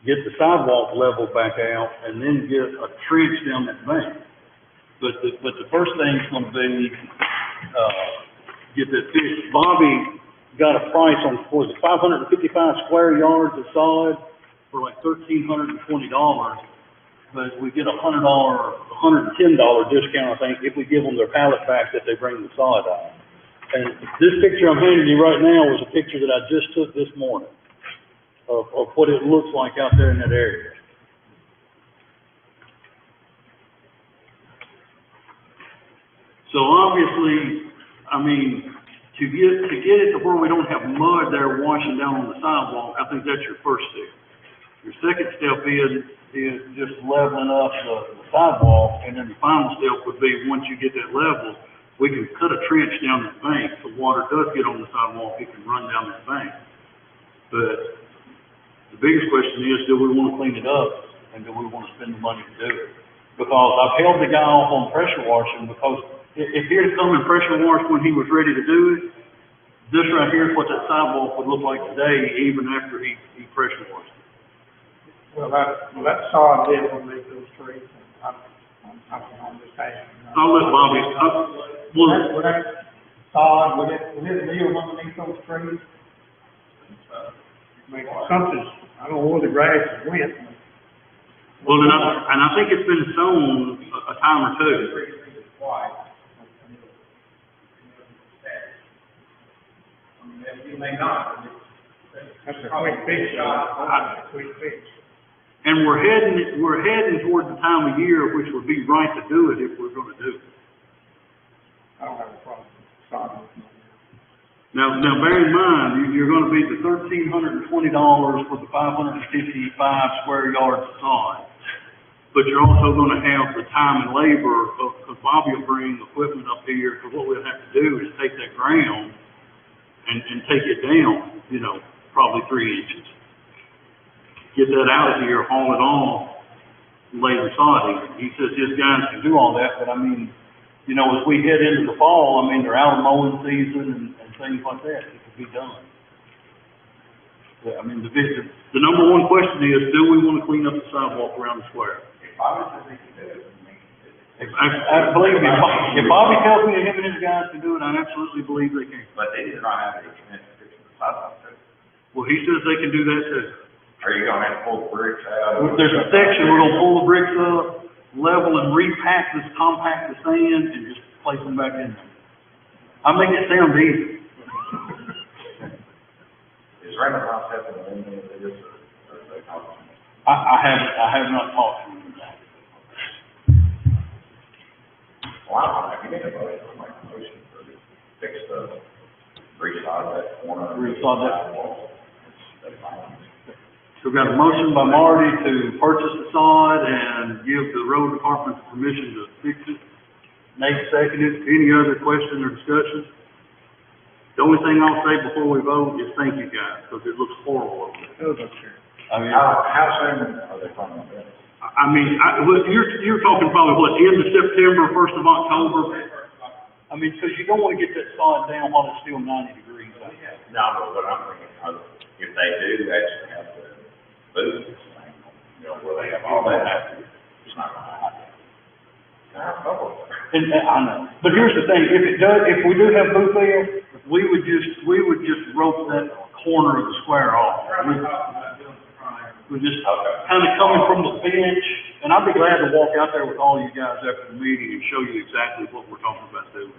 get the sidewalk leveled back out, and then get a trench down that bank. But the first thing's gonna be, get that fixed. Bobby got a price on, what was it, 555 square yards of sod for like $1,320. But we get $110 discount, I think, if we give them their pallet back that they bring the sod out. And this picture I'm handing you right now was a picture that I just took this morning of what it looks like out there in that area. So obviously, I mean, to get it to where we don't have mud there washing down on the sidewalk, I think that's your first step. Your second step is just leveling up the sidewalk, and then the final step would be, once you get that level, we can cut a trench down that bank. If the water does get on the sidewalk, it can run down that bank. But the biggest question is, do we want to clean it up, and do we want to spend the money to do it? Because I've held the guy off on pressure washing, because if he had come and pressure washed when he was ready to do it, this right here is what that sidewalk would look like today, even after he pressure washed it. Well, that sod did underneath those trees, and I'm just saying. I'll let Bobby, Would that sod, would it live underneath those trees? I mean, something, I don't know where the grass went. well, and I think it's been sown a time or two. You may not. That's a quick fix, quick fix. And we're heading toward the time of year which would be right to do it if we're gonna do it. I don't have a problem with sod. Now bear in mind, you're gonna be the $1,320 for the 555 square yards of sod. But you're also gonna have the time and labor of, because Bobby will bring equipment up here, because what we'll have to do is take that ground and take it down, probably 3 inches. Get that out of here, haul it off, lay the sod in. He says his guys can do all that, but I mean, as we head into the fall, I mean, they're out of mowing season and things like that. It could be done. I mean, the number one question is, do we want to clean up the sidewalk around the square? Obviously, they can do it. I believe me, if Bobby tells me that him and his guys can do it, I absolutely believe they can. But they did not have any commitment to fix the sidewalk. Well, he says they can do that too. Are you gonna have to pull the bricks out? There's a section, we're gonna pull the bricks up, level and compact the sand, and just place them back in there. I make it sound easy. Is Raymond House having anything to do with this, or they talking? I have not talked to him about it. Well, I don't know, if you need a motion, I'll make a motion for fix the resod that corner. Resod that. That's fine. So we've got a motion by Marty to purchase the sod and give the road department permission to fix it. Nate seconded. Any other question or discussion? The only thing I'll say before we vote is thank you guys, because it looks horrible over there. I mean, How soon are they planning on doing this? you're talking probably what, end of September, 1st of October? I mean, because you don't want to get that sod down while it's still 90 degrees out. No, but what I'm thinking, if they do actually have to move this thing, where they have all that, it's not gonna happen. And I know, but here's the thing, if we do have booth there, we would just rope that corner of the square off. We just kind of coming from the bench, and I'd be glad to walk out there with all you guys after the meeting and show you exactly what we're talking about doing.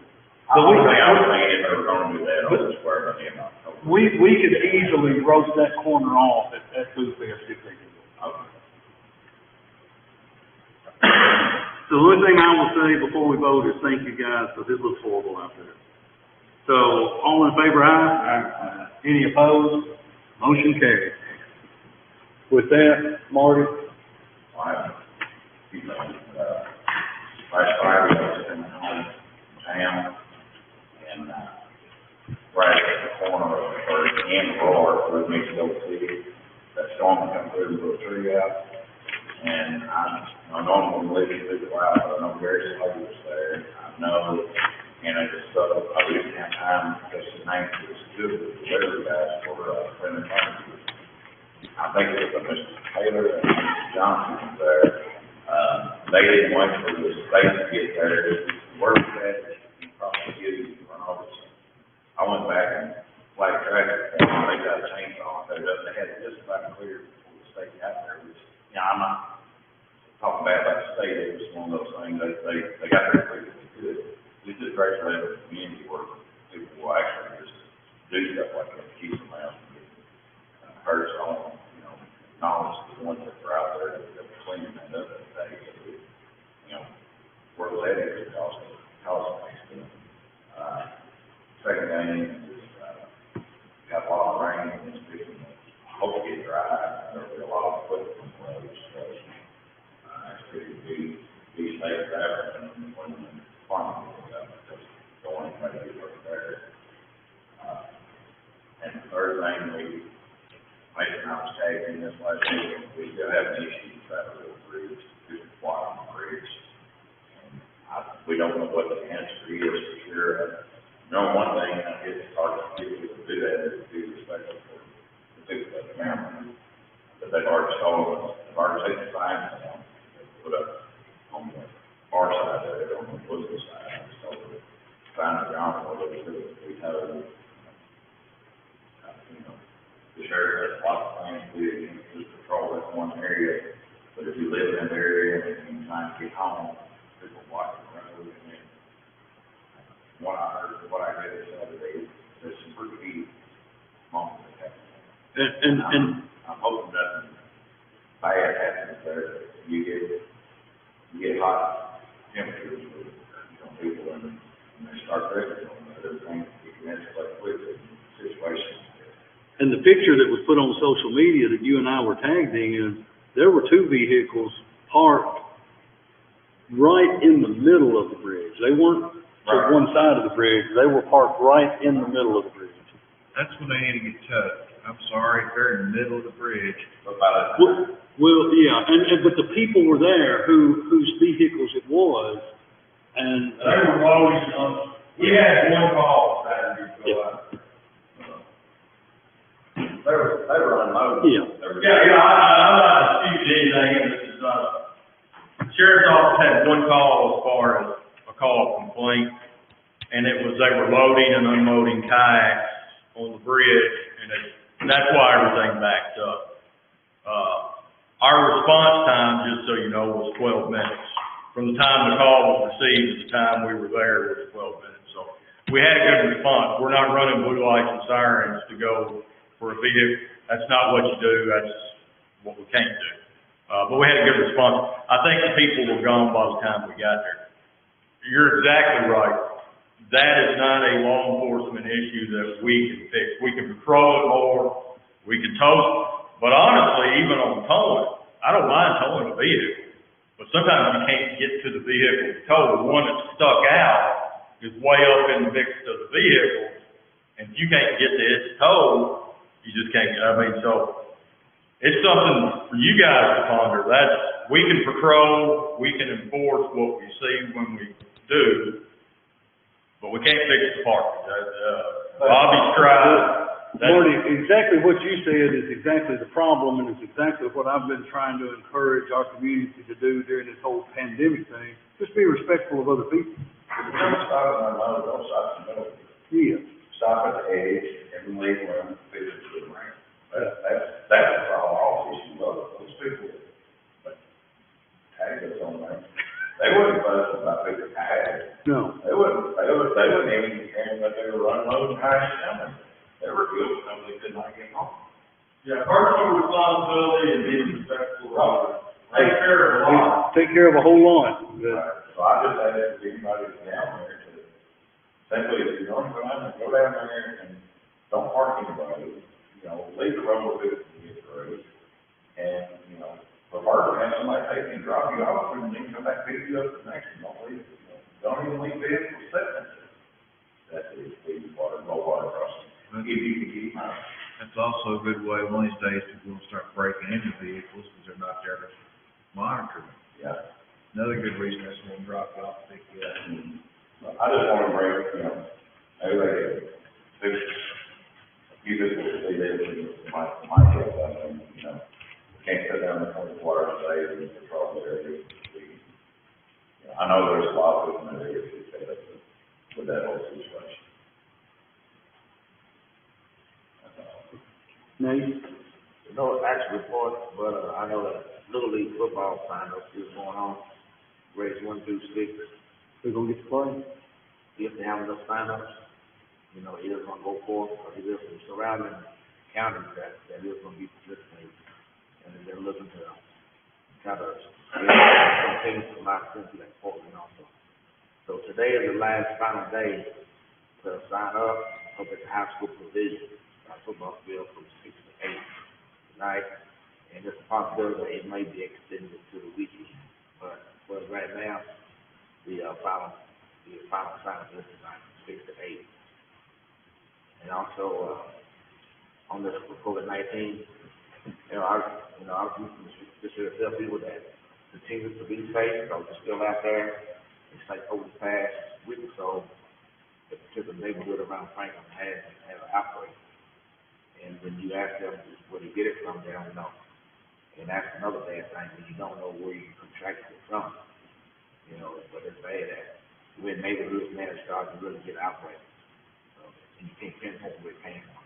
I was thinking if they were gonna do that on the square, but they're not. We could easily rope that corner off at Booth Fest if they do. Okay. So the only thing I will say before we vote is thank you guys, because it looks horrible out there. So, all in favor, aye? Any opposed? Motion carried. With that, Marty? Last Friday, I was in town, and, right at the corner of First and Roar, we need to go see that storm come through and put a tree out. And I normally live in Big Cloud, but I know Gary Slade was there. I know, and I just thought, I didn't have time because the night was good with the weather guys for, friendly fire. they didn't wait for the state to get there, word that you probably give you run over. I went back and flagged traffic, and they got a chainsaw, they had it just about clear before the state got there, which, you know, I'm not talking bad about the state, it was one of those things, they got there quicker than they could. It's just great to have a community where people will actually just do stuff like that, to keep them out, and get hurt on, you know, knowledge of the ones that are out there that are cleaning that up every day, so that, you know, where was that is cause accident. Second thing is, got a lot of rain in this week, and hope to get dry, there'll be a lot of equipment on the roads, so, actually, be safe traveling when the farming goes up, because don't want anybody to get hurt there. And the third thing, Mason and I was tagging this last week, we still have an issue with that little bridge, just water on the bridge. And we don't know what the answer is for sure. You know, one thing, I guess it's hard to get people to do that, is to be respectful for the people that are but they've already sold, they've already taken the signs down, they've put up on the far side of it, on the Wilson side, so we're trying to ground what we do. We know, you know, the sheriff has a lot of things to do, you can just patrol that one area, but if you live in that area and you're trying to get home, people walk the road, and then what I read the other day, there's some pretty key moments that happen. And I'm hoping nothing bad happens there. You get hot temperatures with, you know, people and they start breaking on other things, you can escalate quickly in situations. And the picture that was put on social media that you and I were tagged in, there were two vehicles parked right in the middle of the bridge. They weren't to one side of the bridge, they were parked right in the middle of the bridge. That's when they need to get towed. I'm sorry, they're in the middle of the bridge. Well, yeah, but the people were there whose vehicles it was, and. They were loading on, we had one call Saturday to go out. They were unloading. Yeah. I'm not disputing anything, this is, sheriff's office had one call as far as a call complaint, and it was they were loading and unloading kayaks on the bridge, and that's why everything backed up. Our response time, just so you know, was 12 minutes. From the time the call was received to the time we were there was 12 minutes. So we had a good response. We're not running blue lights and sirens to go for a vehicle. That's not what you do. That's what we can't do. But we had a good response. I think the people were gone by the time we got there. You're exactly right. That is not a law enforcement issue that we can fix. We can patrol it more. We can tow it. But honestly, even on towing, I don't mind towing a vehicle. But sometimes you can't get to the vehicle to tow. The one that's stuck out is way up in the midst of the vehicle. And if you can't get to its tow, you just can't, so it's something for you guys to ponder. We can patrol, we can enforce what we see when we do, but we can't fix the parking. Bobby's tried. Marty, exactly what you said is exactly the problem, and it's exactly what I've been trying to encourage our community to do during this whole pandemic thing. Just be respectful of other people. Don't stop at unload, don't stop in the middle. Yeah. Stop at the edge and leave room, fit it to the ramp. That's the problem, all these people, but tag us on there. They wouldn't fuss about picking tags. No. They wouldn't even care that they were unloading kayaks down. They were good because they could not get home. Yeah, personal responsibility and being respectful. Take care of a lot. Take care of a whole lot. So I just ask anybody that's down there to simply, if you're going to go down there and don't park anybody, you know, leave the road where people can get through. And, you know, prefer to have somebody take you and drop you off and then come back pick you up the next one. Don't even leave vehicles sitting there. That's the water, low water crossing. If you can keep mine. That's also a good way, one of these days, people will start breaking into vehicles because they're not there to monitor them. Yeah. Another good reason that's going to drop you off, pick you up. I just want to bring, you know, everybody, you just will see this, my help, you know, can't sit down in the water and say, we patrol there, we I know there's a lot of people in there who fed up with that whole situation. That's all. Nate? No actual report, but, I know that Little League football sign-up is going on, grades 1 through 6. We're gonna get to play? If they have enough sign-ups, you know, it is gonna go forth, but it is some surrounding counties that is gonna be participating. And they're looking to kind of some things from out of country like Portland also. So today is the last final day to sign up at the high school provision, football field from 6 to 8 tonight. And there's a possibility that it may be extended to the weekend. But right now, the final sign up is tonight from 6 to 8. And also, on this for COVID-19, I just here to tell people that continue to be safe, because we're still out there. It's like over the past week or so, the particular neighborhood around Franklin had an outbreak. And when you ask them where they get it from, they don't know. And that's another bad thing, when you don't know where you contracted it from. You know, but it's bad that when neighborhoods now start to really get outbreaks. So, and you can't pinpoint where it came from.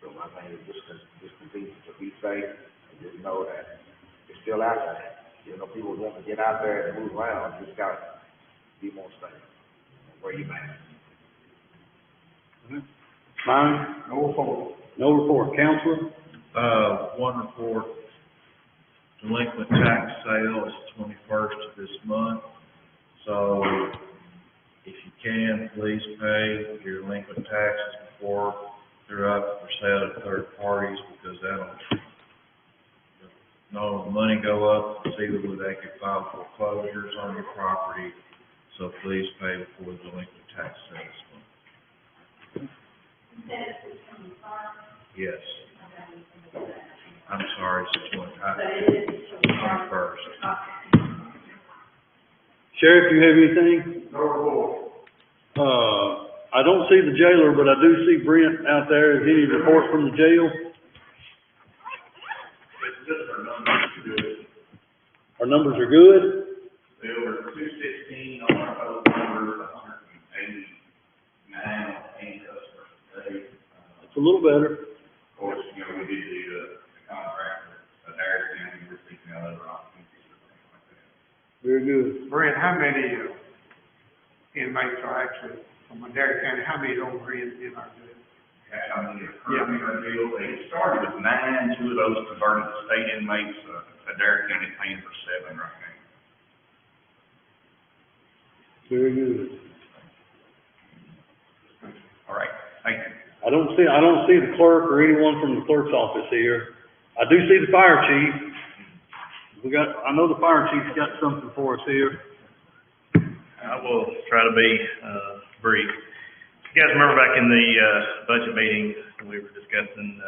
So my thing is just continue to be safe and just know that it's still out there. You know, people want to get out there and move around. You just gotta be more safe and wear your mask. Mine? No report. No report. Counselor? One report, delinquent tax sale is 21st of this month. So if you can, please pay your delinquent taxes before they're up for sale to third parties, because the money go up, conceivably they could file foreclosures on your property. So please pay before the delinquent tax sale this month. Yes. I'm sorry, it's 21st. Sheriff, you have anything? No report. I don't see the jailer, but I do see Brent out there. Is any report from the jail? Our numbers are good? They were 216 on our total numbers, 189 paying customers today. It's a little better. Of course, we did the contract with Harris County, we're seeking out other opportunities or things like that. Very good. Brent, how many inmates are actually from Adair County? How many are over in our jail? How many are currently in our jail? They started with 9, 2 of those converted to state inmates. Adair County paying for 7 right now. Very good. All right, thank you. I don't see the clerk or anyone from the clerk's office here. I do see the fire chief. I know the fire chief's got something for us here. I will try to be brief. You guys remember back in the budget meeting, we were discussing,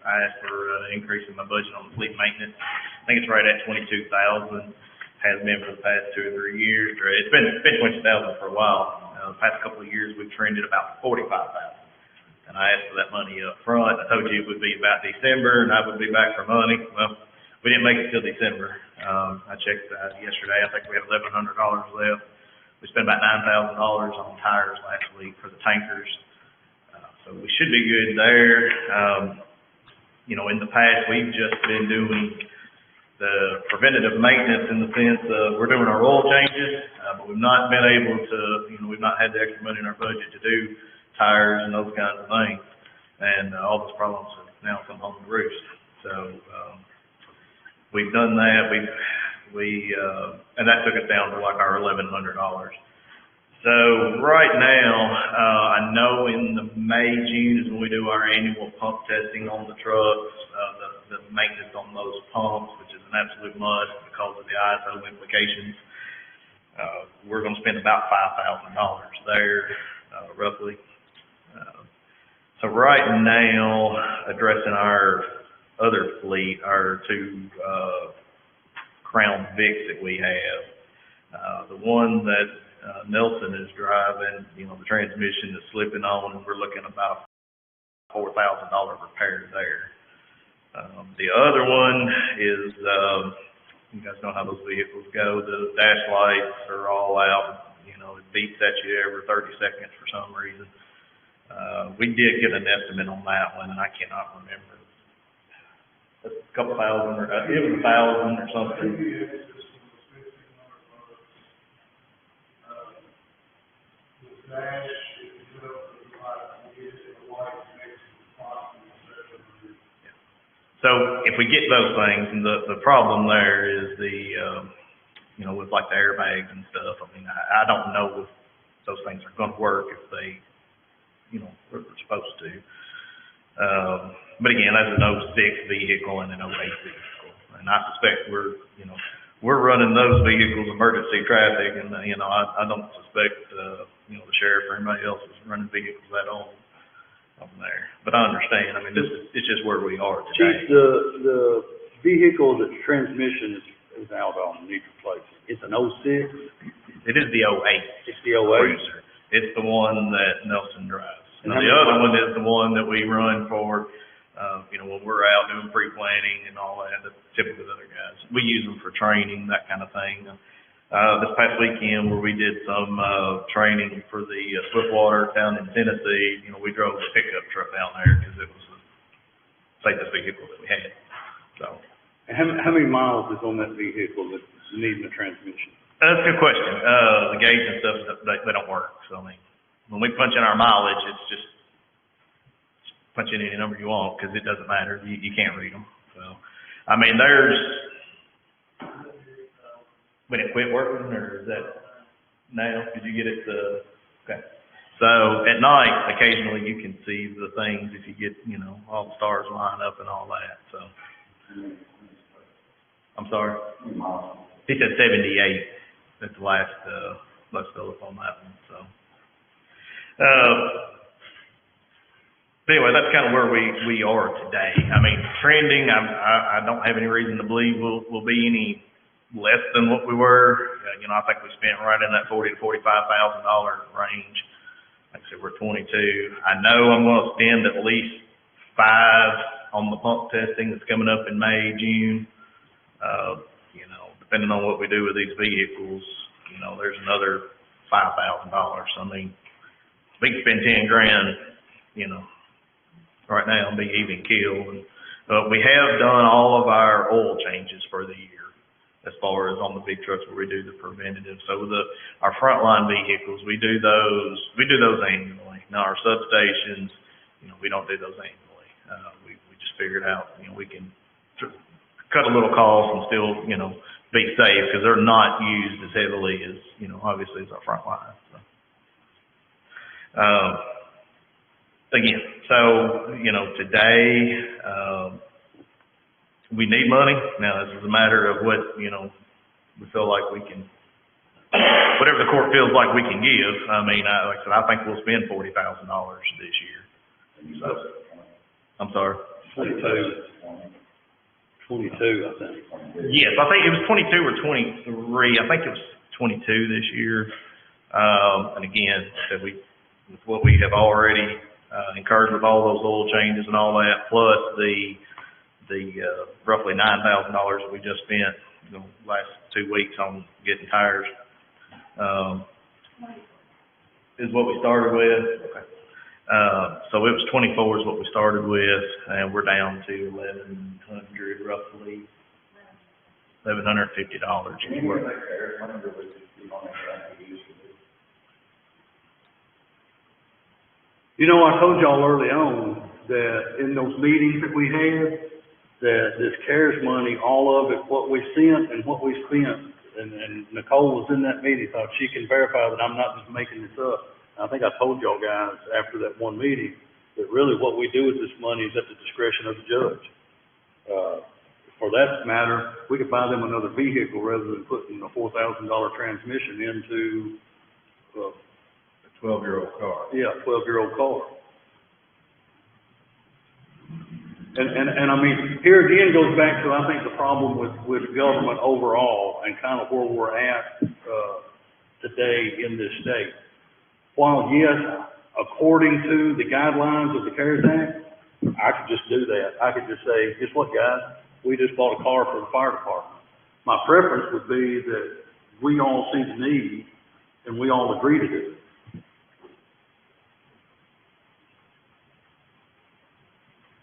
I asked for an increase in my budget on the fleet maintenance. I think it's right at 22,000. Has been for the past 2 or 3 years. It's been 20,000 for a while. The past couple of years, we've trended about 45,000. And I asked for that money up front. I told you it would be about December, and I would be back for money. Well, we didn't make it till December. I checked yesterday. I think we have $1,100 left. We spent about $9,000 on tires last week for the tankers. So we should be good there. In the past, we've just been doing the preventative maintenance in the sense of we're doing our oil changes, but we've not been able to, we've not had the extra money in our budget to do tires and those kinds of things. And all those problems have now come home to roost. So we've done that. And that took us down to like our $1,100. So right now, I know in the May, June is when we do our annual pump testing on the trucks, the maintenance on those pumps, which is an absolute must because of the ISO implications. We're going to spend about $5,000 there, roughly. So right now, addressing our other fleet, our 2 Crown Vics that we have. The one that Nelson is driving, the transmission is slipping on, and we're looking about a $4,000 repair there. The other one is You guys know how those vehicles go. The dash lights are all out, you know, it beeps at you every 30 seconds for some reason. We did get an estimate on that one, and I cannot remember. A couple thousand, or it was 1,000 or something. So if we get those things, and the problem there is you know, with like the airbags and stuff, I mean, I don't know if those things are gonna work if they, you know, what they're supposed to. But again, that's an 06 vehicle and an 08 vehicle. And I suspect we're running those vehicles emergency traffic, and, you know, I don't suspect, you know, the sheriff or anybody else is running vehicles that old on there. But I understand, I mean, it's just where we are today. Chief, the vehicle that's transmission is out on, needs replacing. It's an 06? It is the 08. It's the 08? Cruiser. It's the one that Nelson drives. And Now, the other one is the one that we run for, you know, when we're out doing pre-planning and all that, that's typically the other guys. We use them for training, that kind of thing. This past weekend where we did some, training for the Swiftwater down in Tennessee, you know, we drove the pickup truck down there because it was the safest vehicle that we had, so. And how many miles is on that vehicle that's needing a transmission? That's a good question. The gauge and stuff, they don't work, so I mean, when we punch in our mileage, it's just punch in any number you want, because it doesn't matter, you can't read them, so. I mean, when it quit working, or is that now? Did you get it to, okay. So at night, occasionally you can see the things if you get, you know, all the stars line up and all that, so. I'm sorry? He said 78. That's the last fill up on that one, so. But anyway, that's kind of where we are today. I mean, trending, I don't have any reason to believe we'll be any less than what we were. You know, I think we spent right in that $40,000 to $45,000 range. Like I said, we're 22. I know I'm going to spend at least $5 on the pump testing that's coming up in May, June. You know, depending on what we do with these vehicles, you know, there's another $5,000. I mean, we can spend 10 grand, you know, right now and be even keel. But we have done all of our oil changes for the year, as far as on the big trucks where we do the preventative. So our frontline vehicles, we do those annually. Now our substations, you know, we don't do those annually. We just figured out, you know, we can cut a little cost and still, you know, be safe, because they're not used as heavily as, you know, obviously as our front line. So. Again, so, you know, today, we need money. Now, this is a matter of what, you know, we feel like we can, whatever the court feels like we can give. I mean, like I said, I think we'll spend $40,000 this year. So, I'm sorry. 22, I think. Yes, I think it was 22 or 23. I think it was 22 this year. And again, with what we have already incurred with all those oil changes and all that, plus the roughly $9,000 that we just spent, you know, last 2 weeks on getting tires, is what we started with. Okay. So it was 24 is what we started with, and we're down to $1,100 roughly, $1,150. You know, I told y'all early on that in those meetings that we had, that this CARES money, all of it, what we sent and what we spent, and Nicole was in that meeting, so she can verify that I'm not just making this up. I think I told y'all guys after that one meeting that really what we do with this money is at the discretion of the judge. For that matter, we could buy them another vehicle rather than putting a $4,000 transmission into a 12-year-old car. Yeah, 12-year-old car. And I mean, here again goes back to, I think, the problem with government overall and kind of where we're at today in this state. While, yes, according to the guidelines of the CARES Act, I could just do that. I could just say, guess what, guys? We just bought a car for the fire department. My preference would be that we all see the need and we all agree to do it.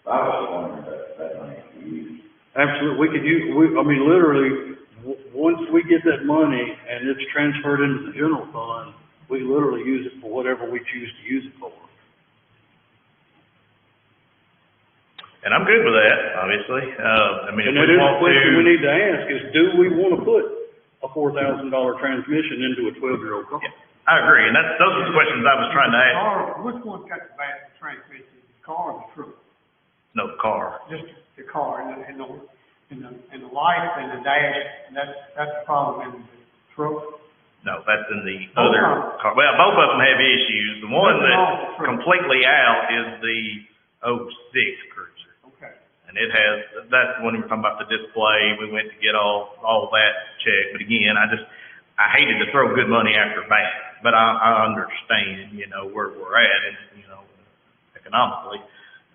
I was wondering that money could be used. Absolutely, we could use, I mean, literally, once we get that money and it's transferred into the general fund, we literally use it for whatever we choose to use it for. And I'm good with that, obviously. I mean, if And that we is a want question we to, need to ask is, do we want to put a $4,000 transmission into a 12-year-old car? I agree, and those are the questions I was trying to ask. Car, which one's got the bad transmission, the car or the truck? No, the car. Just the car and the light and the dash, that's the problem in the truck. No, that's in the Both other of them. car. Well, both of them have issues. The one Nothing wrong with the that's truck. completely out is the 06 Cruiser. Okay. And it has, that's the one we were talking about, the display. We went to get all that checked. But again, I hated to throw good money after bad. But I understand, where we're at and, economically.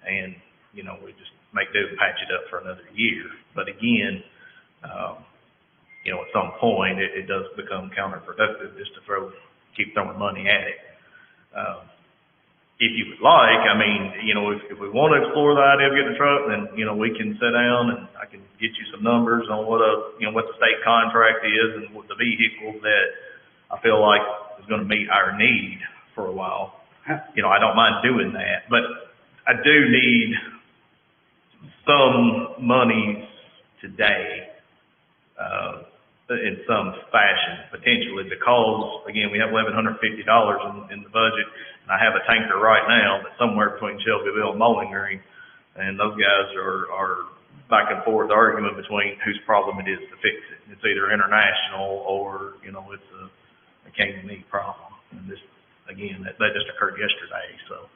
And, we just make do and patch it up for another year. But again, at some point, it does become counterproductive just to keep throwing money at it. If you would like, I mean, if we want to explore the idea of getting a truck, then, we can sit down and I can get you some numbers on what the state contract is and what the vehicle that I feel like is going to meet our need for a while. I don't mind doing that, but I do need some money today, in some fashion, potentially, because, again, we have $1,150 in the budget, and I have a tanker right now that's somewhere between Shelbyville and Bowling Green, and those guys are back and forth arguing between whose problem it is to fix it. It's either international or, it's a K&E problem. And this, again, that just occurred yesterday, so.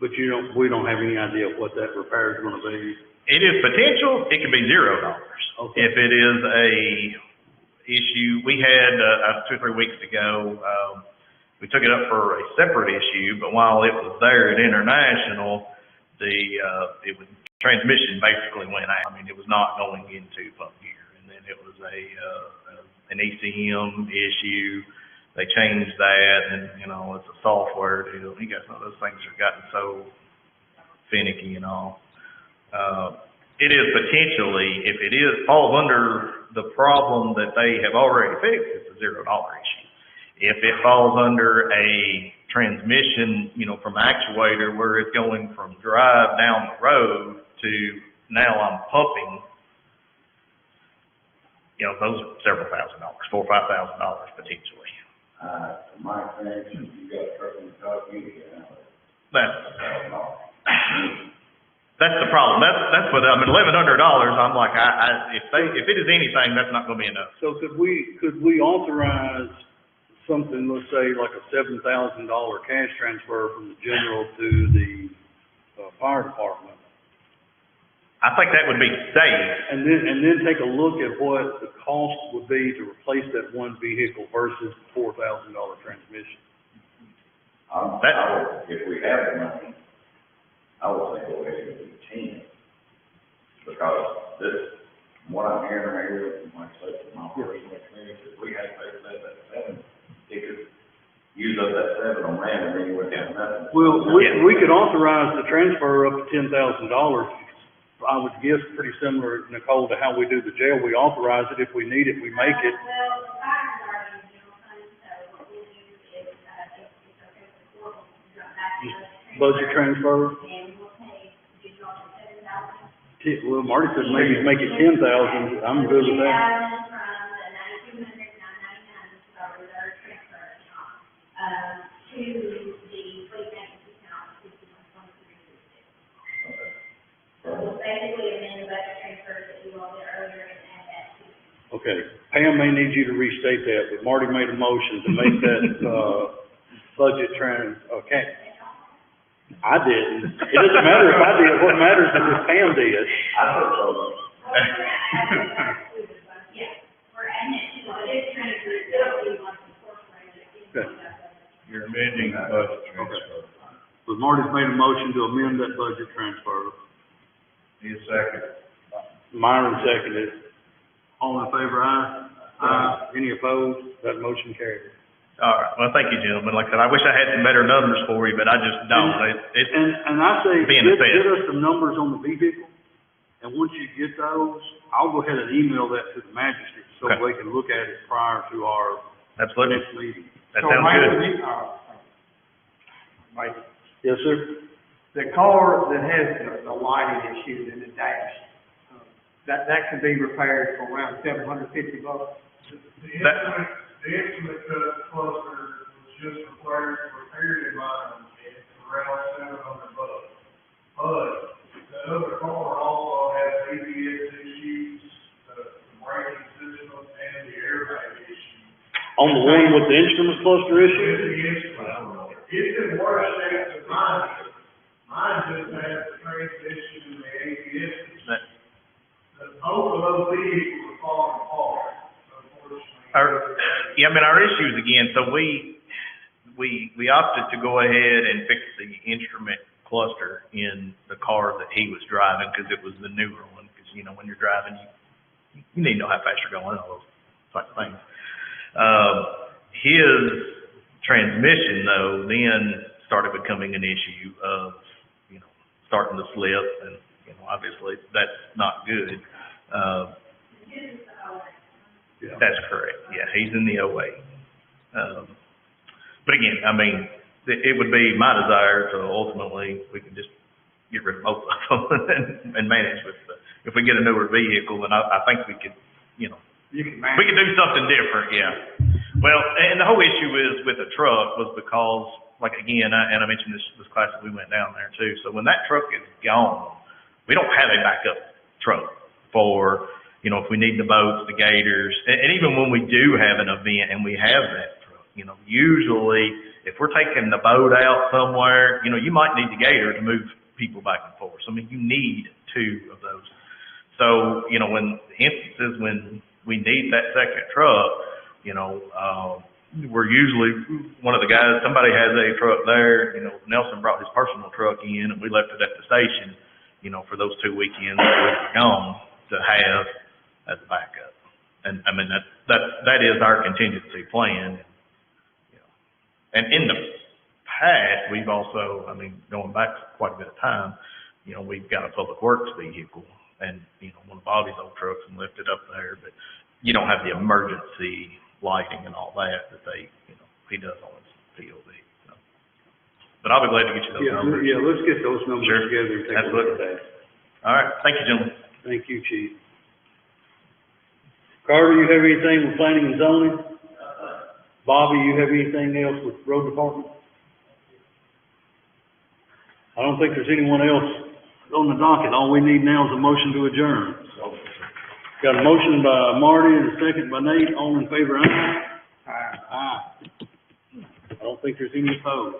But we don't have any idea what that repair is going to be. It is potential, it could be $0. Okay. If it is a issue, we had, 2 or 3 weeks ago, we took it up for a separate issue, but while it was there at International, transmission basically went out. I mean, it was not going into pump gear. And then it was an ECM issue. They changed that, and, it's a software deal. You guys know those things have gotten so finicky and all. It is potentially, if it falls under the problem that they have already fixed, it's a $0 issue. If it falls under a transmission, from actuator where it's going from drive down the road to now I'm pumping, those are several $1,000, $4,000 or $5,000 potentially. My experience, you got a truck in the top, you get out of it. That's the problem. That's what, $1,100, I'm like, if it is anything, that's not gonna be enough. So could we authorize something, let's say like a $7,000 cash transfer from the general to the fire department? I think that would be safe. And then take a look at what the cost would be to replace that one vehicle versus the $4,000 transmission. If we have the money, I would say go ahead and do 10. Because what I'm hearing right here, from my personal experience, if we had to pay that 7, it could use up that 7 on that, and then you would have nothing. Well, we could authorize the transfer up to $10,000. I would guess pretty similar, Nicole, to how we do the jail. We authorize it if we need it, we make it. Well, the fire's already in general fund, so what we'll do is, if it's okay for the board, we'll drop back to the Budget transfer. and we'll pay, do you want the $7,000? Well, Marty said maybe make it 10,000. I'm good with that. $10,000 from the 9,200, 999, which is our reserve transfer account, to the fleet maintenance account, 5123. So we'll basically amend the budget transfers that you all did earlier and add that to. Okay. Pam may need you to restate that, but Marty made a motion to make that, budget okay. I didn't. It doesn't matter if I did. What matters is if Pam did. I thought so. Yeah, we're adding it to the budget transfer that we want to incorporate. Okay. You're amending the budget transfer. But Marty's made a motion to amend that budget transfer. Need a second? Myron seconded. All in favor, aye? Aye. Any opposed? That motion carries. All right, well, thank you, gentlemen. Like I said, I wish I had some better numbers for you, but I just don't. It's And I say, being get assessed. us some numbers on the vehicle, and once you get those, I'll go ahead and email that to the magistrate, so Okay. they can look at it prior to our Absolutely. next meeting. That So, sounds Mike, good. Mike, Yes, sir? the car that has the lighting issues in the dash, that can be repaired for around $750. The instrument cluster was just required for repair in mine, and it's around $700. But the other car also has ABS issues, the braking system, and the airbag issue. On the one with the instrument cluster With issue? the instrument, it's in worse shape than mine is. Mine just has the transmission and the ABS issue. Both of those vehicles are falling apart, unfortunately. Our issues again, so we opted to go ahead and fix the instrument cluster in the car that he was driving, because it was the newer one, because, when you're driving, you need to know how fast you're going, all those type of things. His transmission, though, then started becoming an issue of, starting to slip, and, obviously, that's not good. That's correct. Yeah, he's in the 08. But again, it would be my desire to ultimately, we can just get rid of both of them and manage with, if we get a newer vehicle, and I think we could, You can we could do something different, yeah. Well, and the whole issue is with the truck was because, like, again, I mentioned this class that we went down there too. So when that truck is gone, we don't have a backup truck for, if we need the boats, the gators, and even when we do have an event and we have that truck, usually if we're taking the boat out somewhere, you might need the gator to move people back and forth. So, you need two of those. So, when instances when we need that second truck, we're usually, one of the guys, somebody has a truck there, Nelson brought his personal truck in and we left it at the station, for those 2 weekends that we were gone to have as a backup. And that is our contingency plan. And in the past, we've also, going back quite a bit of time, we've got a public works vehicle and, one of Bobby's old trucks and left it up there, but you don't have the emergency lighting and all that they, he does on his POV. So. But I'll be glad to get you those numbers. Yeah, let's get those numbers Sure. together and take a look at that. All right. Thank you, gentlemen. Thank you, Chief. Carter, you have anything with planning and zoning? Bobby, you have anything else with road department? I don't think there's anyone else on the docket. All we need now is a motion to adjourn. Got a motion by Marty and a second by Nate. All in favor, aye? Aye. I don't think there's any opposed.